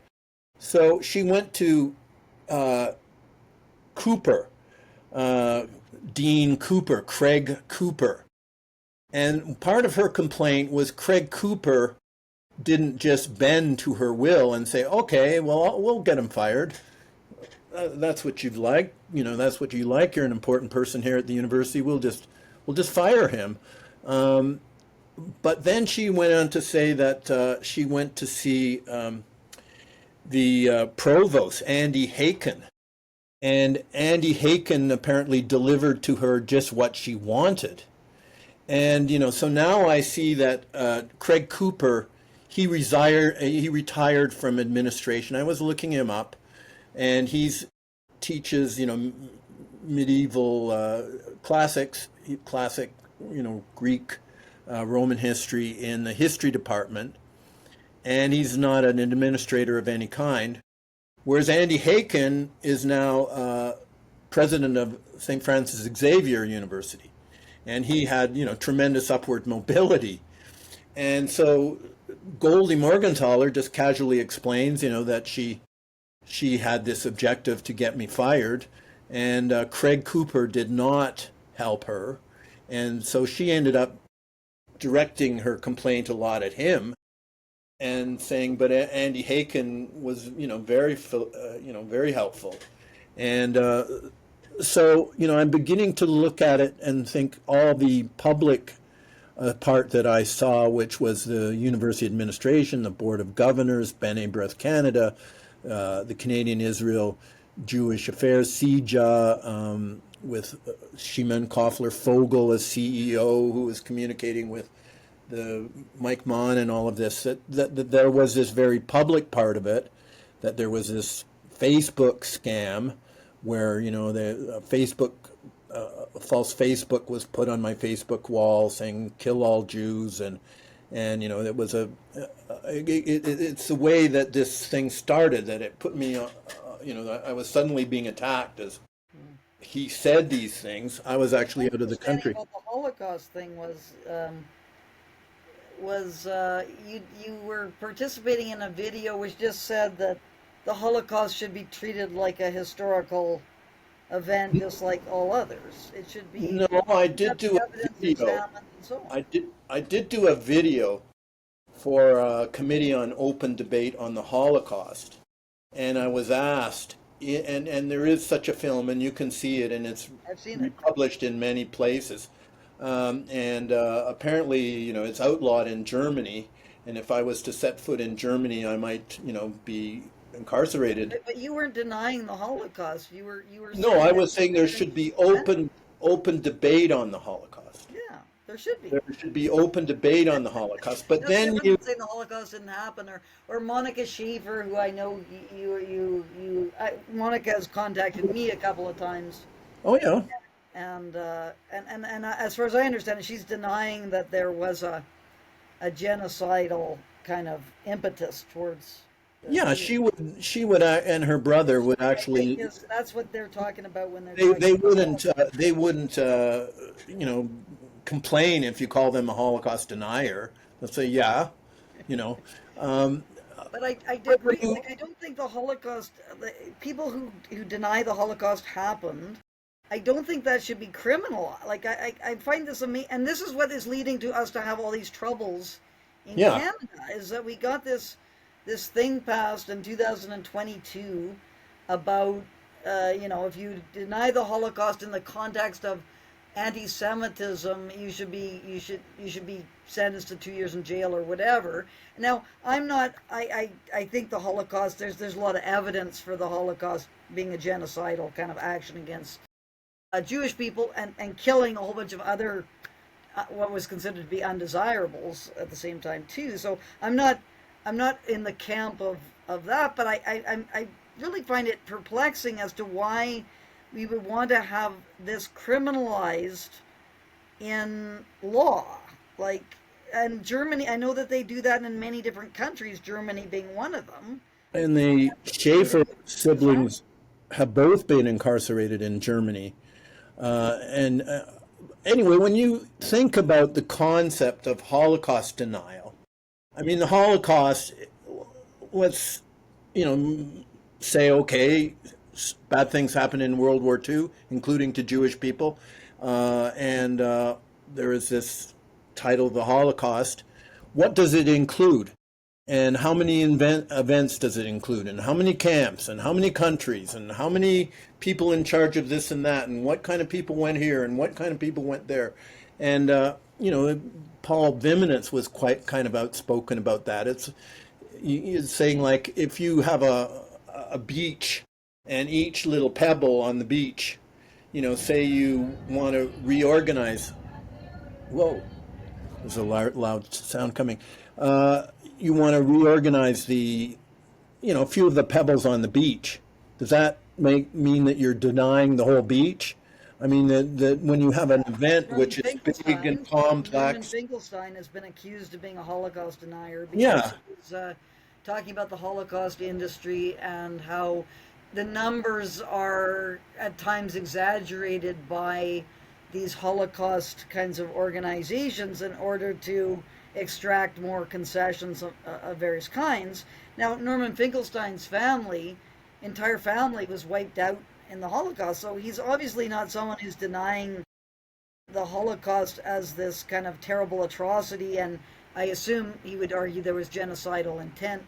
so she went to Cooper, Dean Cooper, Craig Cooper. And part of her complaint was Craig Cooper didn't just bend to her will and say, okay, well, we'll get him fired. That's what you'd like. That's what you like. You're an important person here at the university. We'll just fire him. But then she went on to say that she went to see the provost, Andy Haken, And Andy Haken apparently delivered to her just what she wanted. And so now I see that Craig Cooper, he retired from administration. I was looking him up, and he's teaches medieval classic Greek, Roman history in the history department, and he's not an administrator of any kind. Whereas Andy Haken is now president of St. Francis Xavier University, and he had tremendous upward mobility. And so Goldie Morgenthaler just casually explains that she had this objective to get me fired, and Craig Cooper did not help her, and so she ended up directing her complaint a lot at him and saying, but Andy Haken was very helpful, and so I'm beginning to look at it and think all the public part that I saw, which was the university administration, the board of governors, B'nai B'rith Canada, the Canadian Israel Jewish Affairs, CJA, with Shimon Koffler Fogel as CEO, who was communicating with the Mike Mon and all of this, that there was this very public part of it, that there was this Facebook scam where the Facebook false Facebook was put on my Facebook wall saying kill all Jews, and it was it's the way that this thing started, that it put me I was suddenly being attacked as he said these things. I was actually out of the country. About the Holocaust thing was you were participating in a video which just said that the Holocaust should be treated like a historical event, just like all others. It should be. No, I did do a video. So I did do a video for a committee on open debate on the Holocaust, and I was asked, and there is such a film, and you can see it, and it's I've seen it. published in many places, and apparently, it's outlawed in Germany, and if I was to set foot in Germany, I might, be incarcerated. But you weren't denying the Holocaust. You were. No, I was saying there should be open debate on the Holocaust. Yeah, there should be. There should be open debate on the Holocaust. But No, then you you, wouldn't say the Holocaust didn't happen, or Monica Schaefer, who I know Monica has contacted me a couple of times, oh yeah, and as far as I understand it, she's denying that there was a genocidal kind of impetus towards. yeah, she would, and her brother would actually. That's what they're talking about when they're. They wouldn't complain if you call them a Holocaust denier. They'll say yeah, you know. But I did read, like, I don't think the Holocaust, people who deny the Holocaust happened, I don't think that should be criminal. Like, I find this amazing, and this is what is leading to us to have all these troubles in Canada, is that we got this thing passed in 2022 about, if you deny the Holocaust in the context of anti-Semitism, you should be sentenced to 2 years in jail or whatever. Now, I think the Holocaust, there's a lot of evidence for the Holocaust being a genocidal kind of action against Jewish people, and killing a whole bunch of other what was considered to be undesirables at the same time too. So I'm not in the camp of that, but I really find it perplexing as to why we would want to have this criminalized in law. Like, and Germany, I know that they do that in many different countries, Germany being one of them. And the Schaefer siblings have both been incarcerated in Germany. Anyway, when you think about the concept of Holocaust denial, I mean, the Holocaust, let's, say, okay, bad things happened in World War II, including to Jewish people. And there is this title, The Holocaust. What does it include? And how many events does it include? And how many camps? And how many countries? And how many people in charge of this and that? And what kind of people went here? And what kind of people went there? And, Paul Viminitz was quite kind of outspoken about that. It's saying, like, if you have a beach and each little pebble on the beach, say you want to reorganize. Whoa, there's a loud sound coming. Uh, you want to reorganize a few of the pebbles on the beach. Does that mean that you're denying the whole beach? I mean, that when you have an event Norman which is big and Finkelstein, Norman complex, Finkelstein has been accused of being a Holocaust denier because yeah. he was talking about the Holocaust industry and how the numbers are at times exaggerated by these Holocaust kinds of organizations in order to extract more concessions of various kinds. Now, Norman Finkelstein's entire family was wiped out in the Holocaust, so he's obviously not someone who's denying the Holocaust as this kind of terrible atrocity, and I assume he would argue there was genocidal intent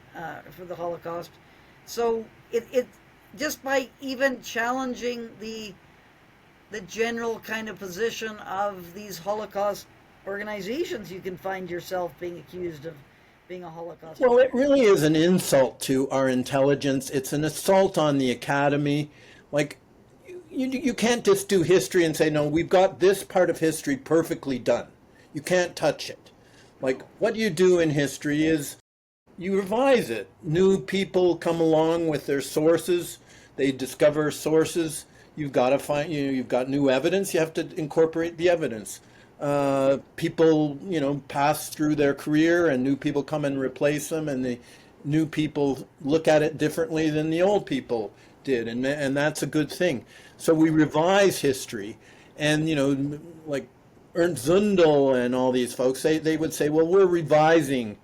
for the Holocaust. So it just by even challenging the general kind of position of these Holocaust organizations, you can find yourself being accused of being a Holocaust. Well, it really is an insult to our intelligence. It's an assault on the academy. Like, you can't just do history and say, no, we've got this part of history perfectly done. You can't touch it. Like, what you do in history is you revise it. New people come along with their sources. They discover sources. You've got to find, you've got new evidence. You have to incorporate the evidence. People, pass through their career and new people come and replace them, and the new people look at it differently than the old people did, and that's a good thing. So we revise history, and like Ernst Zundel and all these folks, they would say, well, we're revising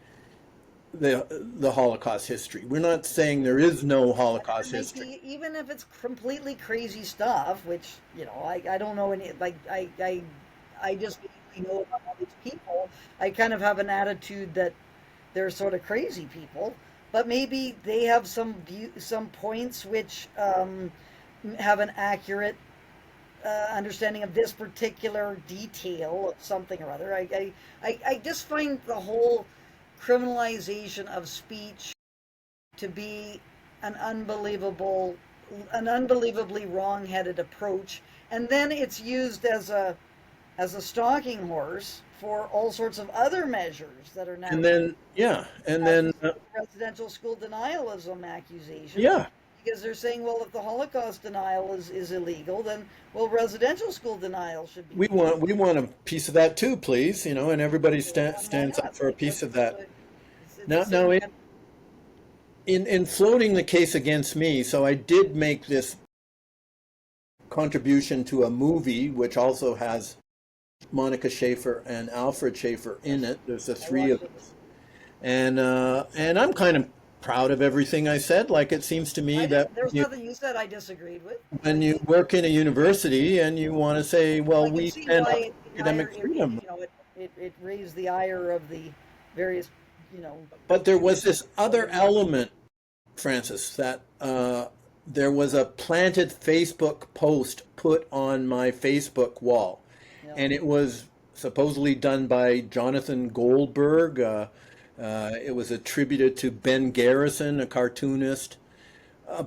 the Holocaust history. We're not saying there is no Holocaust history. Even if it's completely crazy stuff, which I don't know any, like I just know about all these people. I kind of have an attitude that they're sort of crazy people, but maybe they have some points which have an accurate understanding of this particular detail of something or other. I just find the whole criminalization of speech to be an unbelievably wrong-headed approach, and then it's used as a stalking horse for all sorts of other measures that are now. And then, residential school denialism accusation. Yeah. Because they're saying, well, if the Holocaust denial is illegal, then residential school denial should be. We want a piece of that too, please. And everybody stands up for a piece of that. Now, in floating the case against me, so I did make this contribution to a movie which also has Monica Schaefer and Alfred Schaefer in it. There's the three of us, and I'm kind of proud of everything I said. Like, it seems to me that there's nothing you said I disagreed with. When you work in a university and you want to say, well, we stand up academic freedom. It raised the ire of the various, But there was this other element, Francis, that there was a planted Facebook post put on my Facebook wall. And it was supposedly done by Jonathan Goldberg. It was attributed to Ben Garrison, a cartoonist.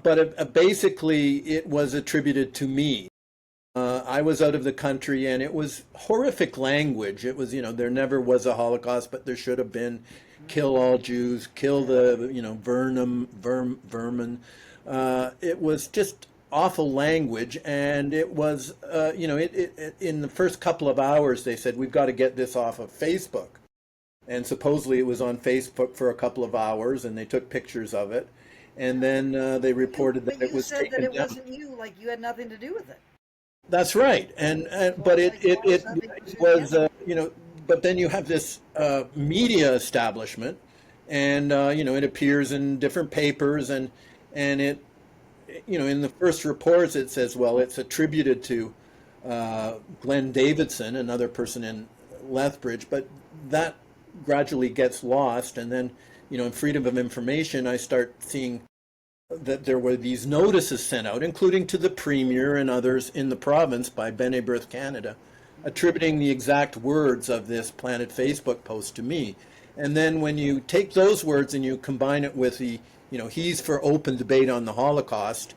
But basically, it was attributed to me. I was out of the country, and it was horrific language. It was, there never was a Holocaust, but there should have been. Kill all Jews, kill the, vermin. It was just awful language, and it was, in the first couple of hours, they said, we've got to get this off of Facebook. And supposedly it was on Facebook for a couple of hours, and they took pictures of it. And then they reported that it was taken down. You said that it wasn't you, like you had nothing to do with it. That's right. But it was, but then you have this media establishment, and, it appears in different papers, and it, in the first reports it says, well, it's attributed to Glenn Davidson, another person in Lethbridge, but that gradually gets lost. And then, in Freedom of Information, I start seeing that there were these notices sent out, including to the Premier and others in the province by B'nai B'rith Canada, attributing the exact words of this planted Facebook post to me. And then when you take those words and you combine it with the, he's for open debate on the Holocaust,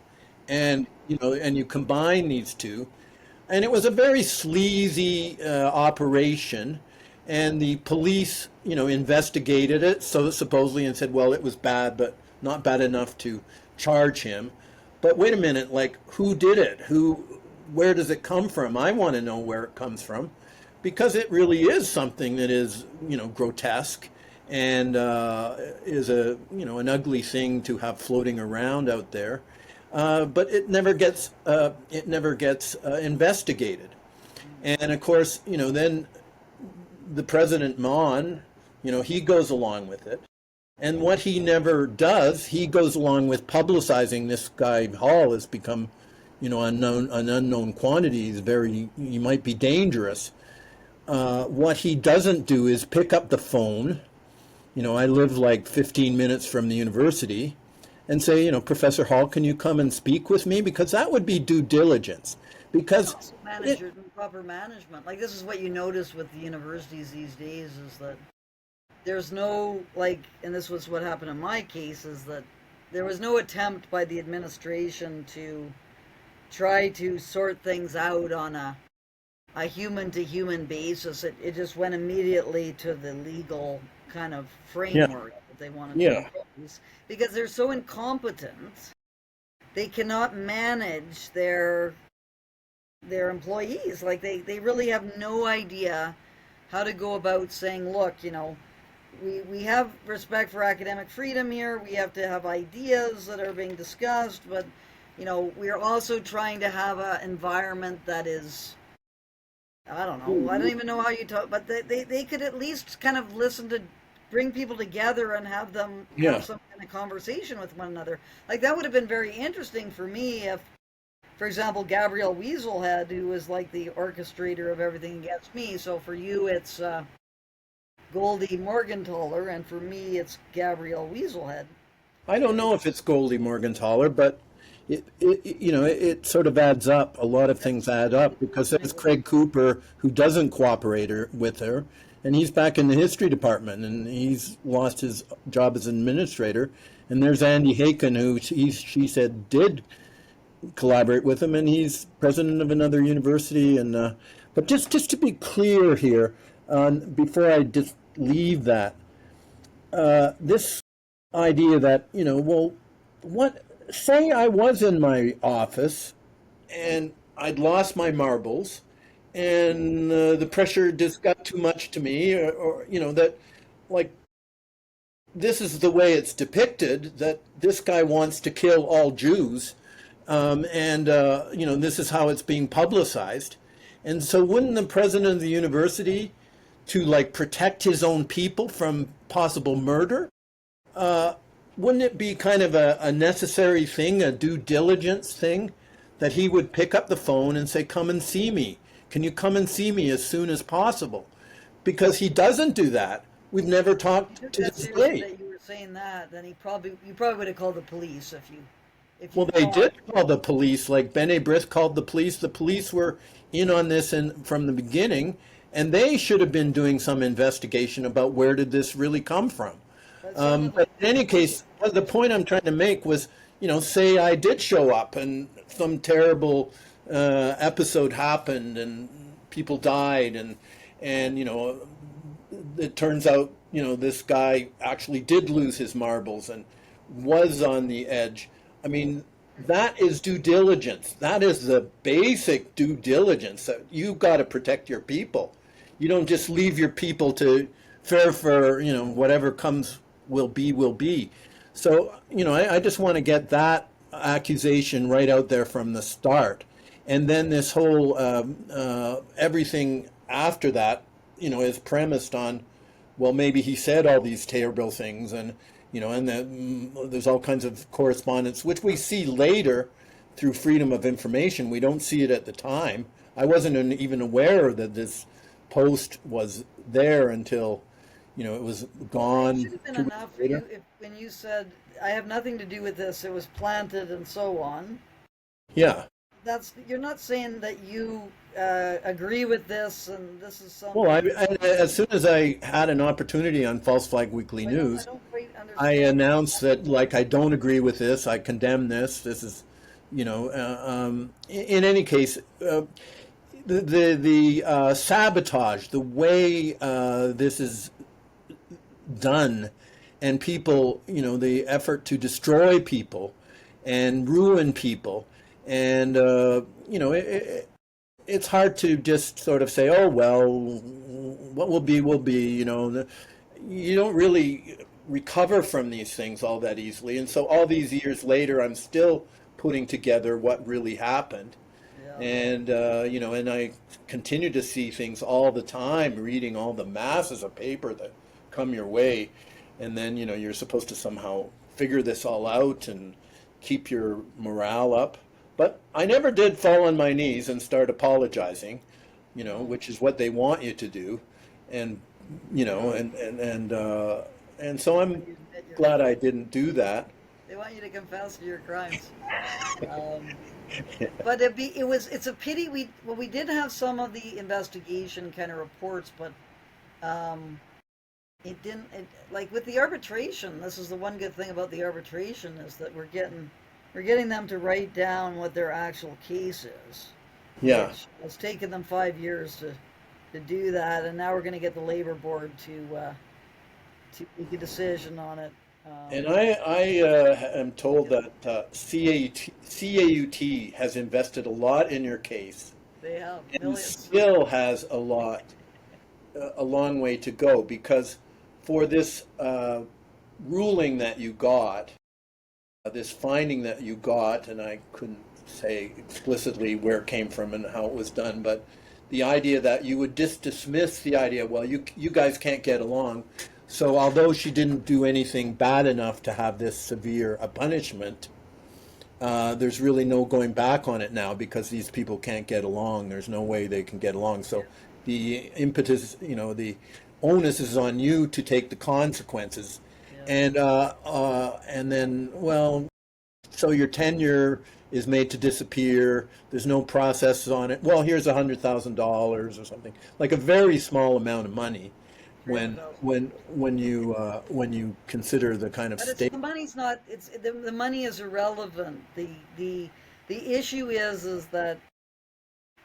And and you combine these two, and it was a very sleazy operation. And the police, investigated it, so supposedly, and said, well, it was bad, but not bad enough to charge him. But wait a minute, like, who did it? Where does it come from? I want to know where it comes from, because it really is something that is, grotesque, and is an ugly thing to have floating around out there. But it never gets investigated. And of course, then the President Mon, he goes along with it. And what he never does, he goes along with publicizing this guy Hall has become, an unknown quantity. He might be dangerous. What he doesn't do is pick up the phone. I live like 15 minutes from the university, and say, Professor Hall, can you come and speak with me? Because that would be due diligence. Because Also manager, proper management. Like, this is what you notice with the universities these days, is that there's no, like, and this was what happened in my case, is that there was no attempt by the administration to try to sort things out on a human to human basis. It just went immediately to the legal kind of framework that they wanted to use, because they're so incompetent. They cannot manage their employees. Like, they really have no idea how to go about saying, look, we have respect for academic freedom here. We have to have ideas that are being discussed, but we are also trying to have an environment that is, I don't know, I don't even know how you talk, but they could at least kind of listen to, bring people together and have them have some kind of conversation with one another. Like, that would have been very interesting for me if, for example, Gabrielle Weaselhead, who was like the orchestrator of everything against me. So for you, it's Goldie Morgenthaler, and for me, it's Gabrielle Weaselhead. I don't know if it's Goldie Morgenthaler, but it sort of adds up. A lot of things add up, because there's Craig Cooper, who doesn't cooperate with her, and he's back in the history department, and he's lost his job as administrator. And there's Andy Haken, who she said did collaborate with him, and he's president of another university. And but just to be clear here, before I just leave that, this idea that say I was in my office and I'd lost my marbles, and the pressure just got too much to me, or that, like, this is the way it's depicted, that this guy wants to kill all Jews, and this is how it's being publicized. And so wouldn't the president of the university, to like protect his own people from possible murder, wouldn't it be kind of a necessary thing, a due diligence thing, that he would pick up the phone and say, come and see me? Can you come and see me as soon as possible? Because he doesn't do that. We've never talked to this day. That you were saying that, then you probably would have called the police if you. Well, they did call the police. Like, Bene Bristh called the police. The police were in on this from the beginning, and they should have been doing some investigation about where did this really come from. But in any case, the point I'm trying to make was, say I did show up and some terrible episode happened and people died, and it turns out, this guy actually did lose his marbles and was on the edge. I mean, that is due diligence. That is the basic due diligence, that you've got to protect your people. You don't just leave your people to fare for, whatever comes will be. So, I just want to get that accusation right out there from the start. And then this whole, everything after that, is premised on, well, maybe he said all these terrible things, and, and that there's all kinds of correspondence, which we see later through freedom of information. We don't see it at the time. I wasn't even aware that this post was there until, it was gone. It should have been enough for you when you said, I have nothing to do with this, it was planted and so on. Yeah. You're not saying that you agree with this and this is something. Well, as soon as I had an opportunity on False Flag Weekly News, I announced that, like, I don't agree with this, I condemn this, this is In any case, the sabotage, the way this is done, and people, the effort to destroy people and ruin people, and it's hard to just sort of say, oh well, what will be. You don't really recover from these things all that easily, and so all these years later, I'm still putting together what really happened. Yeah. And and I continue to see things all the time, reading all the masses of paper that come your way, and then you're supposed to somehow figure this all out and keep your morale up. But I never did fall on my knees and start apologizing, which is what they want you to do, and and so I'm You admit your glad I didn't do that. They want you to confess to your crimes. Um, but it's a pity we did have some of the investigation kind of reports, but um, it didn't like with the arbitration. This is the one good thing about the arbitration is that we're getting them to write down what their actual case is, Yeah. which it's taken them 5 years to do that, and now we're going to get the labor board to make a decision on it. And Um, I am told that CAUT has invested a lot in your case they have and millions. still has a long way to go because for this ruling that you got, this finding that you got, and I couldn't say explicitly where it came from and how it was done, but the idea that you would just dismiss the idea, well, you guys can't get along. So although she didn't do anything bad enough to have this severe a punishment, there's really no going back on it now because these people can't get along. There's no way they can get along. So the impetus, the onus is on you to take the consequences. Yeah. And then, well, so your tenure is made to disappear. There's no process on it. Well, here's $100,000 or something, like a very small amount of money, when 300,000. when you consider the kind of But it's state. the money's not. It's the money is irrelevant. The issue is that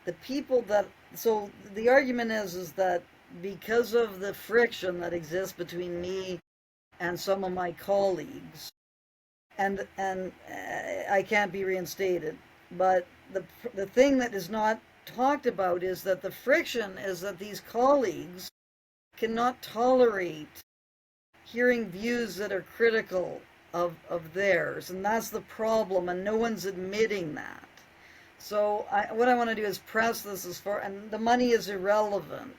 the people that so the argument is that because of the friction that exists between me and some of my colleagues, and I can't be reinstated. But the thing that is not talked about is that the friction is that these colleagues cannot tolerate hearing views that are critical of theirs, and that's the problem, and no one's admitting that. So what I want to do is press this as far, and the money is irrelevant.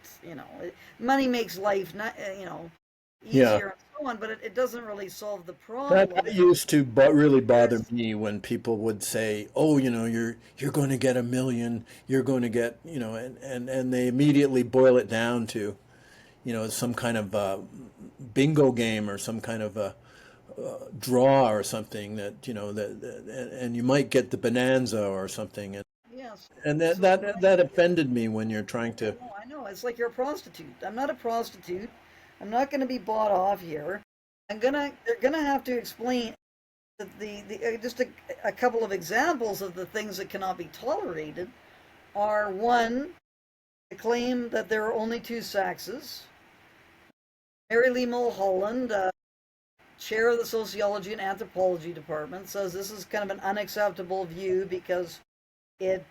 Money makes life not, Yeah, easier and so on, but it doesn't really solve the that problem. used to really bother There's me when people would say, "Oh, you're going to get 1 million. You're going to get," and they immediately boil it down to, some kind of bingo game or some kind of a draw or something that and you might get the bonanza or something, yes. and that So that offended me when you're trying I to. know, I know. It's like you're a prostitute. I'm not a prostitute. I'm not going to be bought off here. They're gonna have to explain that just a couple of examples of the things that cannot be tolerated are one, the claim that there are only two sexes. Mary Lee Mulholland, chair of the sociology and anthropology department, says this is kind of an unacceptable view because it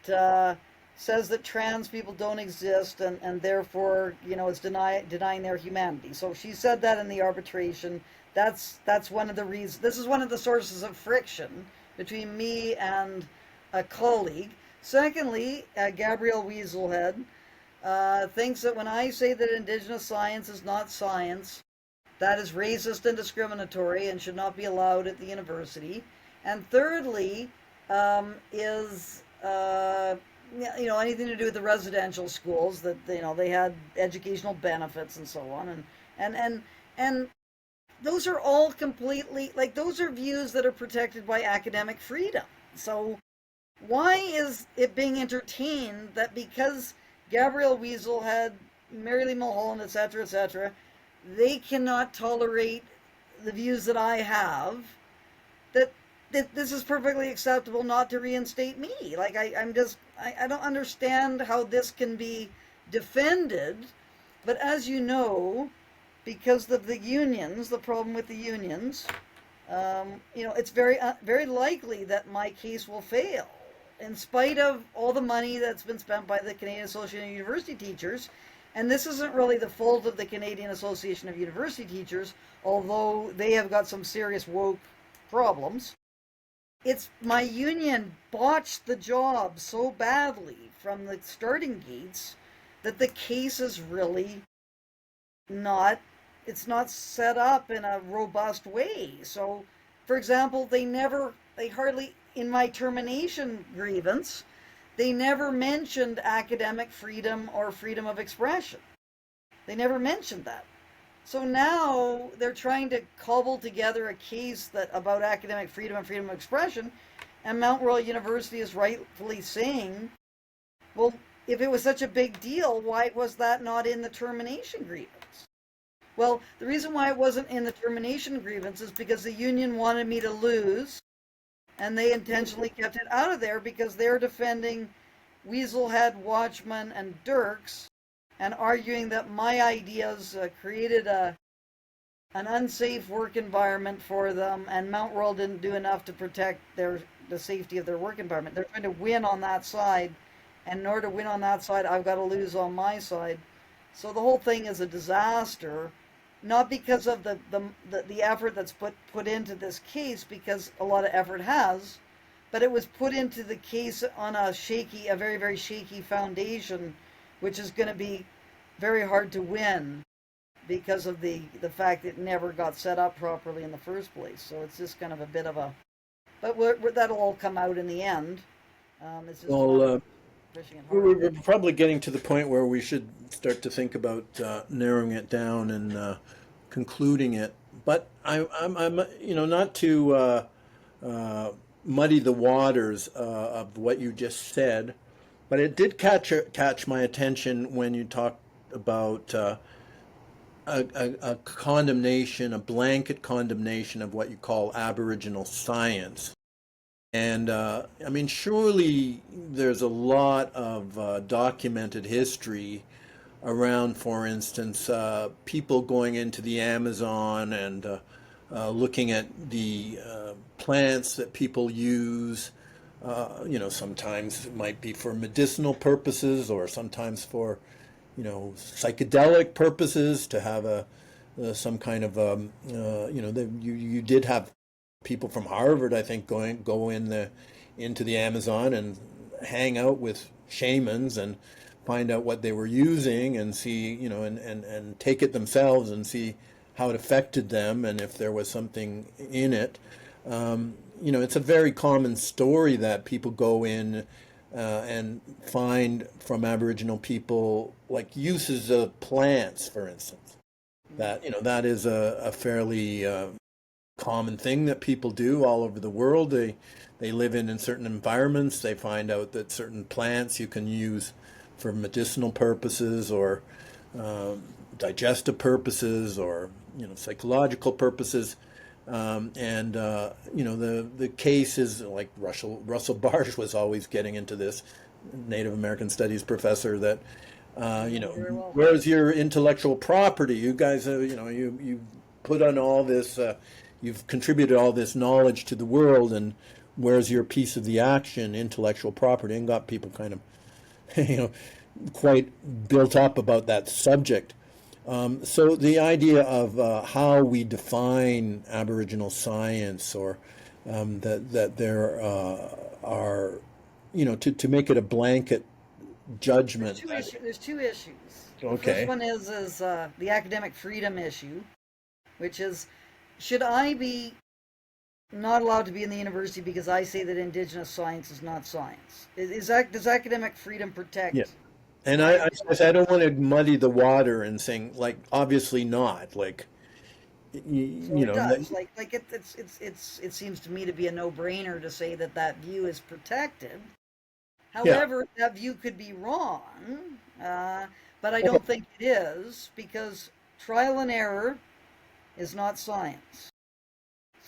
says that trans people don't exist and therefore it's denying their humanity. So she said that in the arbitration. That's one of the reasons. This is one of the sources of friction between me and a colleague. Secondly, Gabrielle Weaselhead thinks that when I say that indigenous science is not science, that is racist and discriminatory and should not be allowed at the university. And thirdly, is anything to do with the residential schools that they had educational benefits and so on, and those are all completely those are views that are protected by academic freedom. So why is it being entertained that because Gabrielle Weasel had Mary Lee Mulholland, etc., they cannot tolerate the views that I have, that this is perfectly acceptable not to reinstate me. Like I don't understand how this can be defended. But as you know, because of the unions, the problem with the unions, it's very likely that my case will fail, in spite of all the money that's been spent by the Canadian Association of University Teachers. And this isn't really the fault of the Canadian Association of University Teachers, although they have got some serious woke problems. It's my union botched the job so badly from the starting gates that the case is really not it's not set up in a robust way. So, for example, they hardly, in my termination grievance, they never mentioned academic freedom or freedom of expression. They never mentioned that. So now they're trying to cobble together a case about academic freedom and freedom of expression, and Mount Royal University is rightfully saying, well, if it was such a big deal, why was that not in the termination grievance? Well, the reason why it wasn't in the termination grievance is because the union wanted me to lose, and they intentionally kept it out of there because they're defending Weaselhead, Watchman, and Dirks, and arguing that my ideas created an unsafe work environment for them, and Mount Royal didn't do enough to protect the safety of their work environment. They're trying to win on that side, and in order to win on that side, I've got to lose on my side. So the whole thing is a disaster, not because of the effort that's put into this case, because a lot of effort has, but it was put into the case on a very, very shaky foundation, which is going to be very hard to win because of the fact it never got set up properly in the first place. So it's just kind of a bit of a, but that'll all come out in the end. It's just Well, pushing it hard. we're probably getting to the point where we should start to think about narrowing it down and concluding it. But I'm not to muddy the waters of what you just said, but it did catch my attention when you talked about a condemnation, a blanket condemnation of what you call Aboriginal science. And I mean, surely there's a lot of documented history around, for instance, people going into the Amazon and looking at the plants that people use. Sometimes it might be for medicinal purposes, or sometimes for, psychedelic purposes, to have some kind of you did have people from Harvard, I think, go into the Amazon and hang out with shamans and find out what they were using and see, and take it themselves and see how it affected them and if there was something in it. It's a very common story that people go in and find from Aboriginal people, like uses of plants, for instance. That is a fairly common thing that people do all over the world. They live in certain environments. They find out that certain plants you can use for medicinal purposes, or digestive purposes, or psychological purposes. The case is like Russell Barsh was always getting into this, Native American Studies professor, that where's your intellectual property? You guys, you put on all this, you've contributed all this knowledge to the world, and where's your piece of the action, intellectual property? And got people kind of, quite built up about that subject. So the idea of how we define Aboriginal science, or that there are, to make it a blanket judgment. There's two issues. Okay. The first one is the academic freedom issue, which is, should I be not allowed to be in the university because I say that Indigenous science is not science? Does academic freedom protect? Yeah. And I don't want to muddy the water and saying, like, obviously not, like, It does. It seems to me to be a no-brainer to say that view is protected. However, that view could be wrong, but I don't think it is, because trial and error is not science.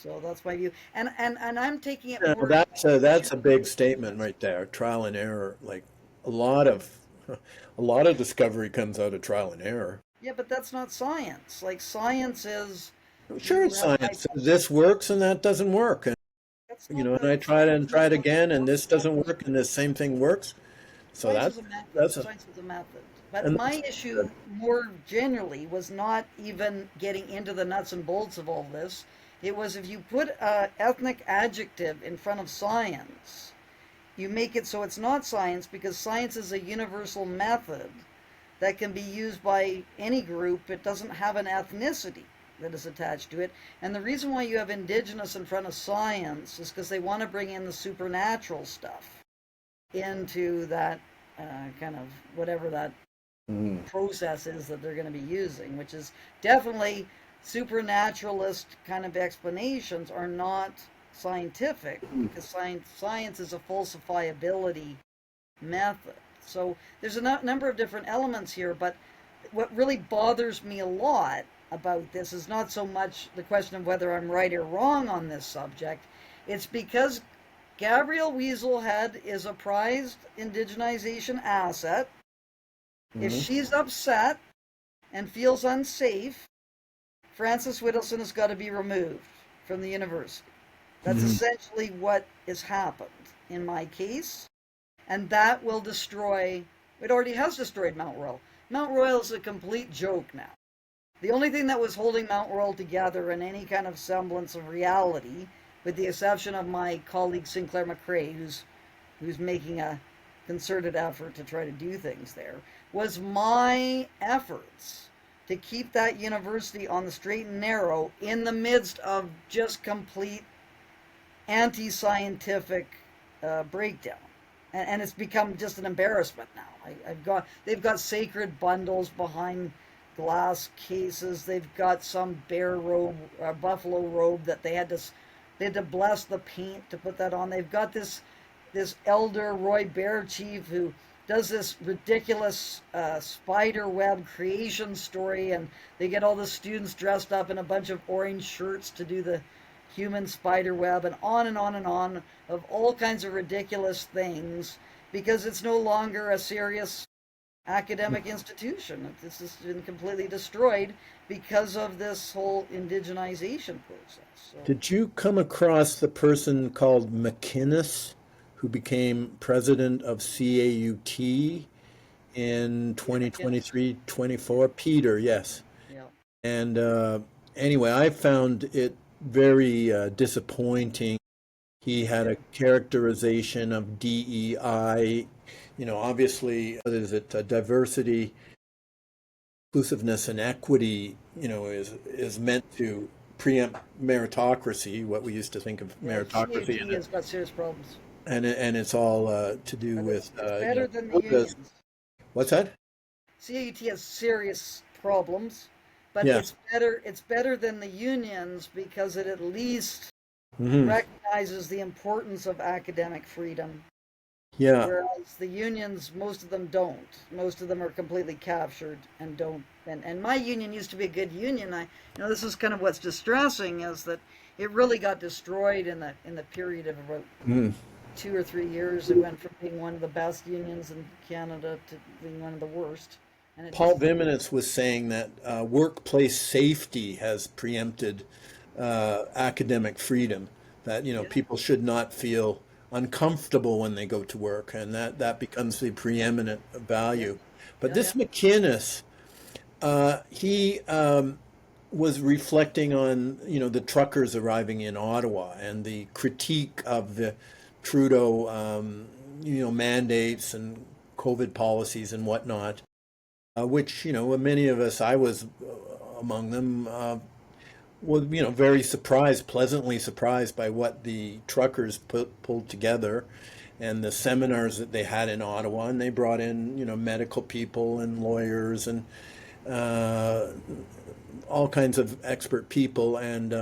So that's my view, and I'm taking it No, more in that's a big statement right there. Trial and error. Like a lot of a lot of discovery comes out of trial and error. yeah, but that's not science. Like science is Sure, you have a science says this works and that doesn't work, and that's you not know, and the I try it and science is try it not what again, and works. this doesn't work, and this same thing works. So Science is a method. that's a Science is a method. But and my that's issue good. more generally was not even getting into the nuts and bolts of all this. It was if you put a ethnic adjective in front of science, you make it so it's not science because science is a universal method that can be used by any group. It doesn't have an ethnicity that is attached to it. And the reason why you have indigenous in front of science is because they want to bring in the supernatural stuff into that kind of whatever that Mm. process is that they're going to be using, which is definitely supernaturalist kind of explanations are not scientific because science is a falsifiability method. So there's a number of different elements here, but what really bothers me a lot about this is not so much the question of whether I'm right or wrong on this subject. It's because Gabrielle Weaselhead is a prized indigenization asset. If Mhm. she's upset and feels unsafe, Frances Widdowson has got to be removed from the university. That's Mhm. essentially what has happened in my case. And that will destroy, it already has destroyed Mount Royal. Mount Royal is a complete joke now. The only thing that was holding Mount Royal together in any kind of semblance of reality, with the exception of my colleague Sinclair McRae, who's making a concerted effort to try to do things there, was my efforts to keep that university on the straight and narrow in the midst of just complete anti-scientific breakdown, and it's become just an embarrassment now. They've got sacred bundles behind glass cases. They've got some bear robe, buffalo robe that they had to bless the paint to put that on. They've got this elder Roy Bear Chief who does this ridiculous spider web creation story, and they get all the students dressed up in a bunch of orange shirts to do the human spider web, and on and on and on of all kinds of ridiculous things because it's no longer a serious academic institution. This has been completely destroyed because of this whole indigenization process. So, Did you come across the person called McInnes, who became president of CAUT in Peter McInnes, 2023, 24? Peter, yes. yeah, And anyway, I found it very disappointing. He had a characterization of DEI, you know, obviously, what is it, diversity, inclusiveness, and equity, you know, is meant to preempt meritocracy, what we used to think of yeah. meritocracy, CUT has got serious problems, and it's all to do but with it's you know, better than the quotas. unions. What's that? CUT has serious problems, but Yeah. it's better than the unions because it at least Hmm. recognizes the importance of academic freedom, Yeah. whereas the unions, most of them don't. Most of them are completely captured and don't. And my union used to be a good union. This is kind of what's distressing is that it really got destroyed in the period of about Mm. 2 or 3 years. It went from being one of the best unions in Canada to being one of the worst, and it Paul just Viminitz was saying that workplace safety has preempted academic freedom. That you know yeah, people should not feel uncomfortable when they go to work, and that becomes the preeminent yeah, value. But yeah, yeah. this McInnes, he was reflecting on you know the truckers arriving in Ottawa and the critique of the Trudeau you know mandates and COVID policies and whatnot, which you know many of us, I was among them, were you know very surprised, pleasantly surprised by what the truckers pulled together, and the seminars that they had in Ottawa, and they brought in you know medical people and lawyers and uh, all kinds of expert people, and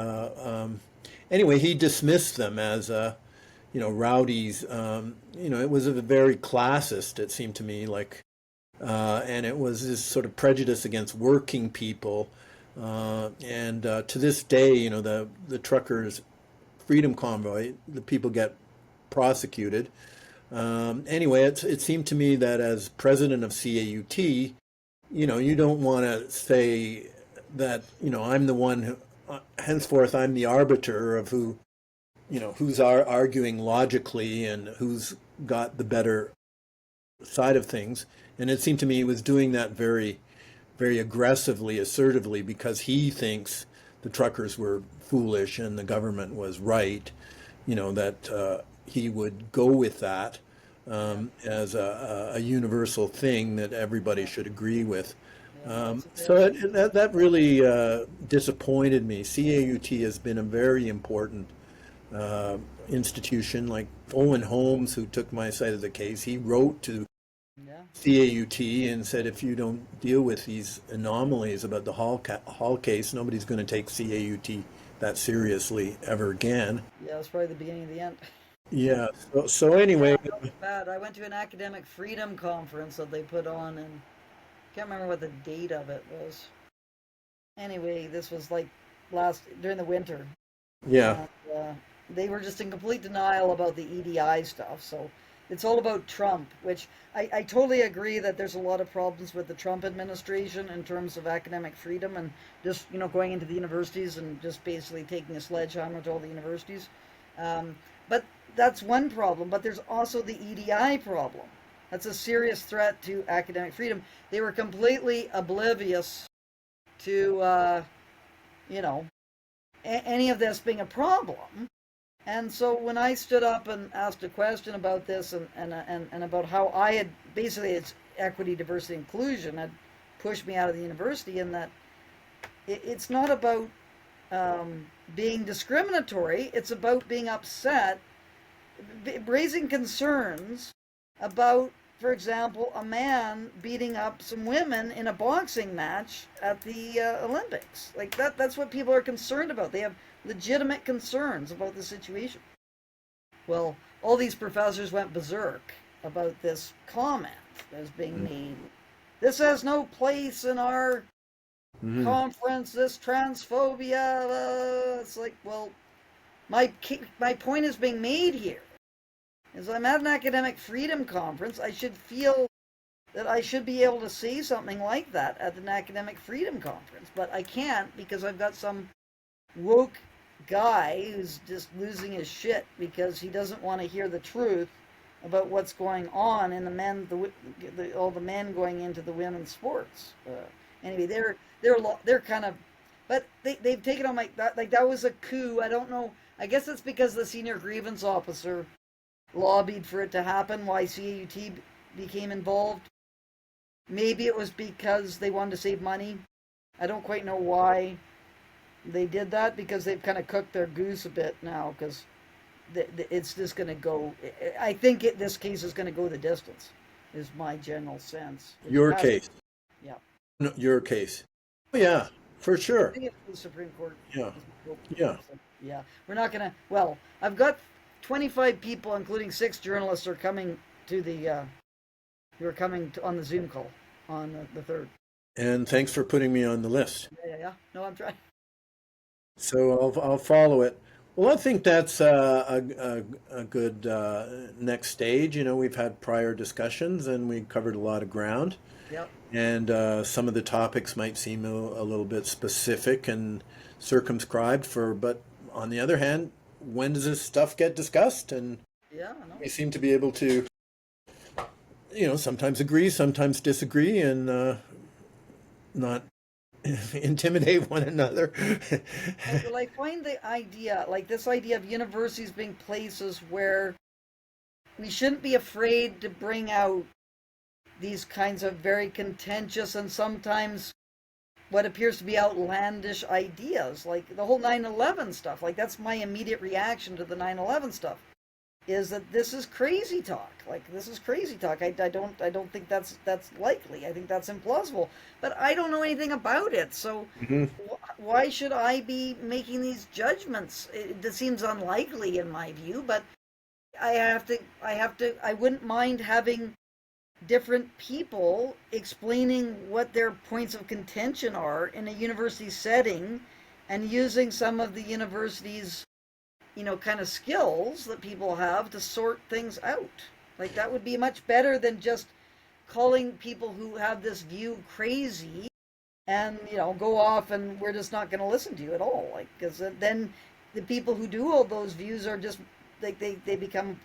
anyway, he dismissed them as you know rowdies. You know, it was a very classist. It seemed to me like and it was this sort of prejudice against working people And to this day, the truckers' freedom convoy, the people get prosecuted. Anyway, it seemed to me that as president of CAUT, you don't want to say that, I'm the one who, henceforth, I'm the arbiter of who's arguing logically and who's got the better side of things. And it seemed to me he was doing that very, very aggressively, assertively, because he thinks the truckers were foolish and the government was right. That he would go with that Yeah, as a universal thing that everybody should agree with. yeah, that's a So fair. that really disappointed me. CAUT has been a very important uh, institution. Like Owen Holmes, who took my side of the case, he wrote to Yeah, CAUT and said, if you don't deal with these anomalies about the Hall case, nobody's going to take CAUT that seriously ever again. yeah, it's probably the beginning of the end. Yeah. So Yeah, anyway, that was bad. I went to an academic freedom conference that they put on, and can't remember what the date of it was. Anyway, this was like last during the winter, yeah. and they were just in complete denial about the EDI stuff. So it's all about Trump, which I totally agree that there's a lot of problems with the Trump administration in terms of academic freedom and just going into the universities and just basically taking a sledgehammer to all the universities. But that's one problem. But there's also the EDI problem. That's a serious threat to academic freedom. They were completely oblivious to you know any of this being a problem. And so when I stood up and asked a question about this and about how I had basically it's equity, diversity, inclusion had pushed me out of the university, and that it's not about being discriminatory. It's about being upset, raising concerns about, for example, a man beating up some women in a boxing match at the Olympics. Like that's what people are concerned about. They have legitimate concerns about the situation. Well, all these professors went berserk about this comment that was being made. This has no place in our Hmm. conference, this transphobia. It's like, well, my point is being made here. Is I'm at an academic freedom conference. I should feel that I should be able to say something like that at an academic freedom conference, but I can't because I've got some woke guy who's just losing his shit because he doesn't want to hear the truth about what's going on in all the men going into the women's sports. Anyway, they're kind of, but they've taken on that was a coup. I don't know. I guess it's because the senior grievance officer lobbied for it to happen. Why CAUT became involved? Maybe it was because they wanted to save money. I don't quite know why they did that because they've kind of cooked their goose a bit now because it's just going to go. I think this case is going to go the distance, is my general sense. It Your has, case. yeah. No, your case. Oh, yeah, for I sure. think it's the Supreme Court. Yeah. Yeah. Yeah, we're not going to. Well, I've got 25 people, including 6 journalists, are coming to the. Who are coming on the Zoom call on the 3rd. And thanks for putting me on the list. Yeah, yeah, yeah. No, I'm trying. So I'll follow it. Well, I think that's a good next stage. We've had prior discussions and we covered a lot of ground. Yep. And some of the topics might seem a little bit specific and circumscribed but on the other hand, when does this stuff get discussed? And Yeah, no. we seem to be able to, sometimes agree, sometimes disagree, and not intimidate one another. Well, I find the idea, like this idea of universities being places where we shouldn't be afraid to bring out these kinds of very contentious and sometimes what appears to be outlandish ideas, like the whole 9/11 stuff. Like that's my immediate reaction to the 9/11 stuff. Is that this is crazy talk? Like this is crazy talk. I don't think that's likely. I think that's implausible. But I don't know anything about it. So Mhm. why should I be making these judgments? It seems unlikely in my view, but I wouldn't mind having different people explaining what their points of contention are in a university setting and using some of the university's, kind of skills that people have to sort things out. Like that would be much better than just calling people who have this view crazy and, go off and we're just not going to listen to you at all. Like, because then the people who do hold those views are just like they become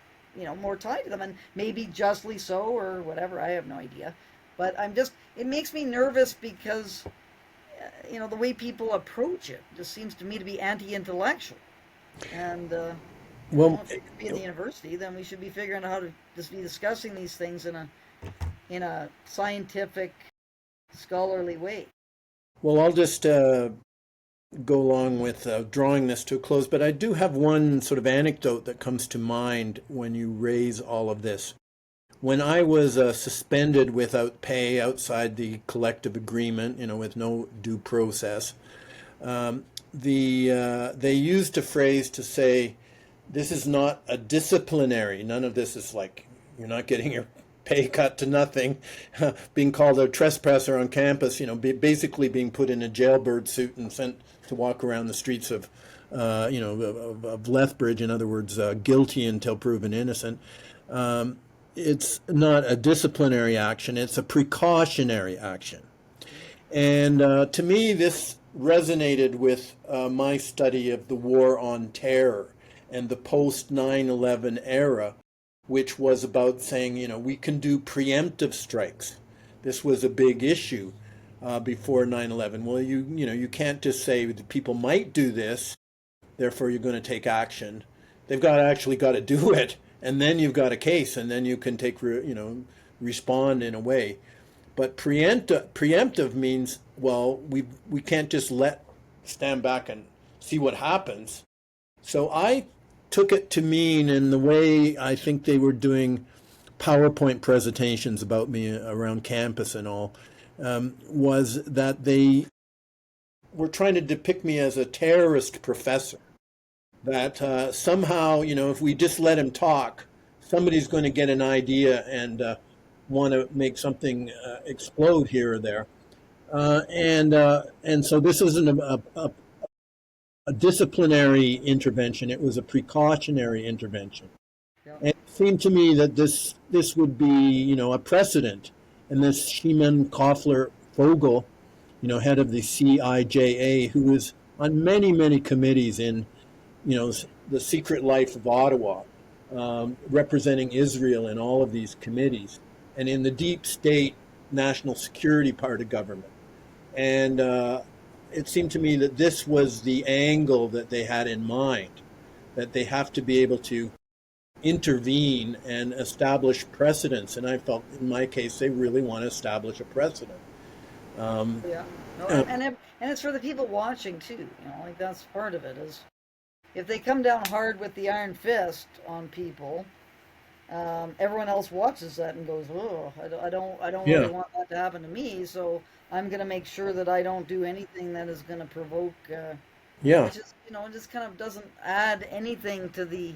more tied to them, and maybe justly so or whatever. I have no idea, but it makes me nervous because the way people approach it just seems to me to be anti-intellectual. And Well, if we could be in the university, then we should be figuring out how to just be discussing these things in a scientific, scholarly way. I'll just go along with drawing this to a close, but I do have one sort of anecdote that comes to mind when you raise all of this. When I was suspended without pay outside the collective agreement, with no due process, they used a phrase to say, this is not a disciplinary. None of this is like, you're not getting your pay cut to nothing, being called a trespasser on campus, basically being put in a jailbird suit and sent to walk around the streets of, of Lethbridge. In other words, guilty until proven innocent. It's not a disciplinary action, it's a precautionary action. And to me, this resonated with my study of the war on terror and the post 9/11 era, which was about saying, we can do preemptive strikes. This was a big issue before 9/11. Well, you can't just say that people might do this, therefore you're going to take action. They've actually got to do it, and then you've got a case, and then you can respond in a way. But preemptive means, well, we can't just stand back and see what happens. So I took it to mean, in the way I think they were doing PowerPoint presentations about me around campus and all, was that they were trying to depict me as a terrorist professor. That somehow, if we just let him talk, somebody's going to get an idea and want to make something explode here or there. And so this isn't a disciplinary intervention. It was a precautionary intervention. Yeah. And it seemed to me that this would be, a precedent. And this Shimon Koffler Fogel, head of the CIJA, who was on many, many committees in, the secret life of Ottawa, representing Israel in all of these committees, and in the deep state national security part of government. And it seemed to me that this was the angle that they had in mind, that they have to be able to intervene and establish precedents. And I felt, in my case, they really want to establish a precedent. Yeah. No, and it's for the people watching too. Like that's part of it. Is if they come down hard with the iron fist on people, everyone else watches that and goes, "Oh, I don't Yeah. really want that to happen to me." So I'm going to make sure that I don't do anything that is going to provoke. Yeah. Which is, it just kind of doesn't add anything to the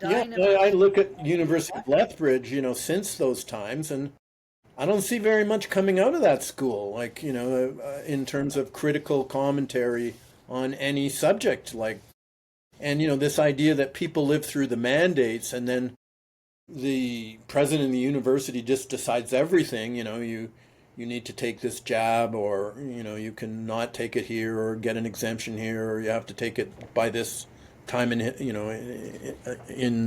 Yeah, dynamism. I look at University of Lethbridge, since those times, and I don't see very much coming out of that school, like, in terms of critical commentary on any subject, like, and, this idea that people live through the mandates and then the president of the university just decides everything, you need to take this jab, or, you can not take it here or get an exemption here, or you have to take it by this time in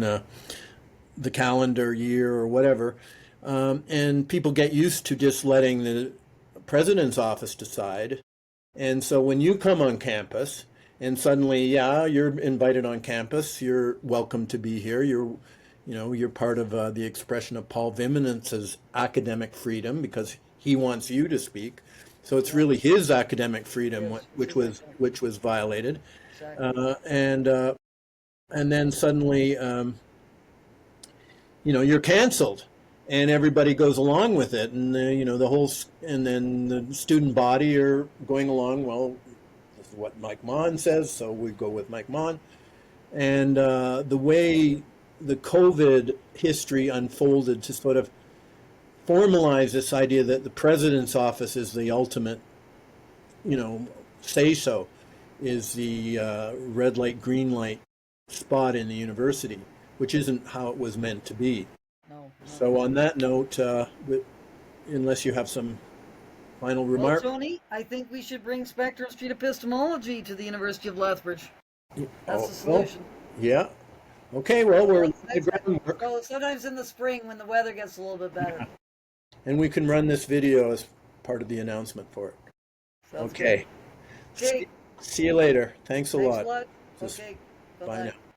the calendar year or whatever. And people get used to just letting the president's office decide. And so when you come on campus and suddenly, yeah, you're invited on campus, you're welcome to be here. You're part of the expression of Paul Viminance's academic freedom, because he wants you to speak. So it's really his academic freedom Yes, which was violated. exactly. And then suddenly, you're canceled, and everybody goes along with it, and and then the student body are going along. Well, this is what Mike Mon says, so we go with Mike Mon. And the way the COVID history unfolded to sort of formalize this idea that the president's office is the ultimate, say so, is the red light, green light spot in the university, which isn't how it was meant to be. No. So on that note, unless you have some final Well, remark. Tony, I think we should bring Spectrum Street epistemology to the University of Lethbridge. That's the solution. Yeah. Okay, well, we're laying the Well, groundwork. well, sometimes in the spring when the weather gets a little bit better. And we can run this video as part of the announcement for it. Sounds Okay. good. Okay. See you later. Thanks a Thanks lot. a lot. Just Okay. bye Bye-bye. now.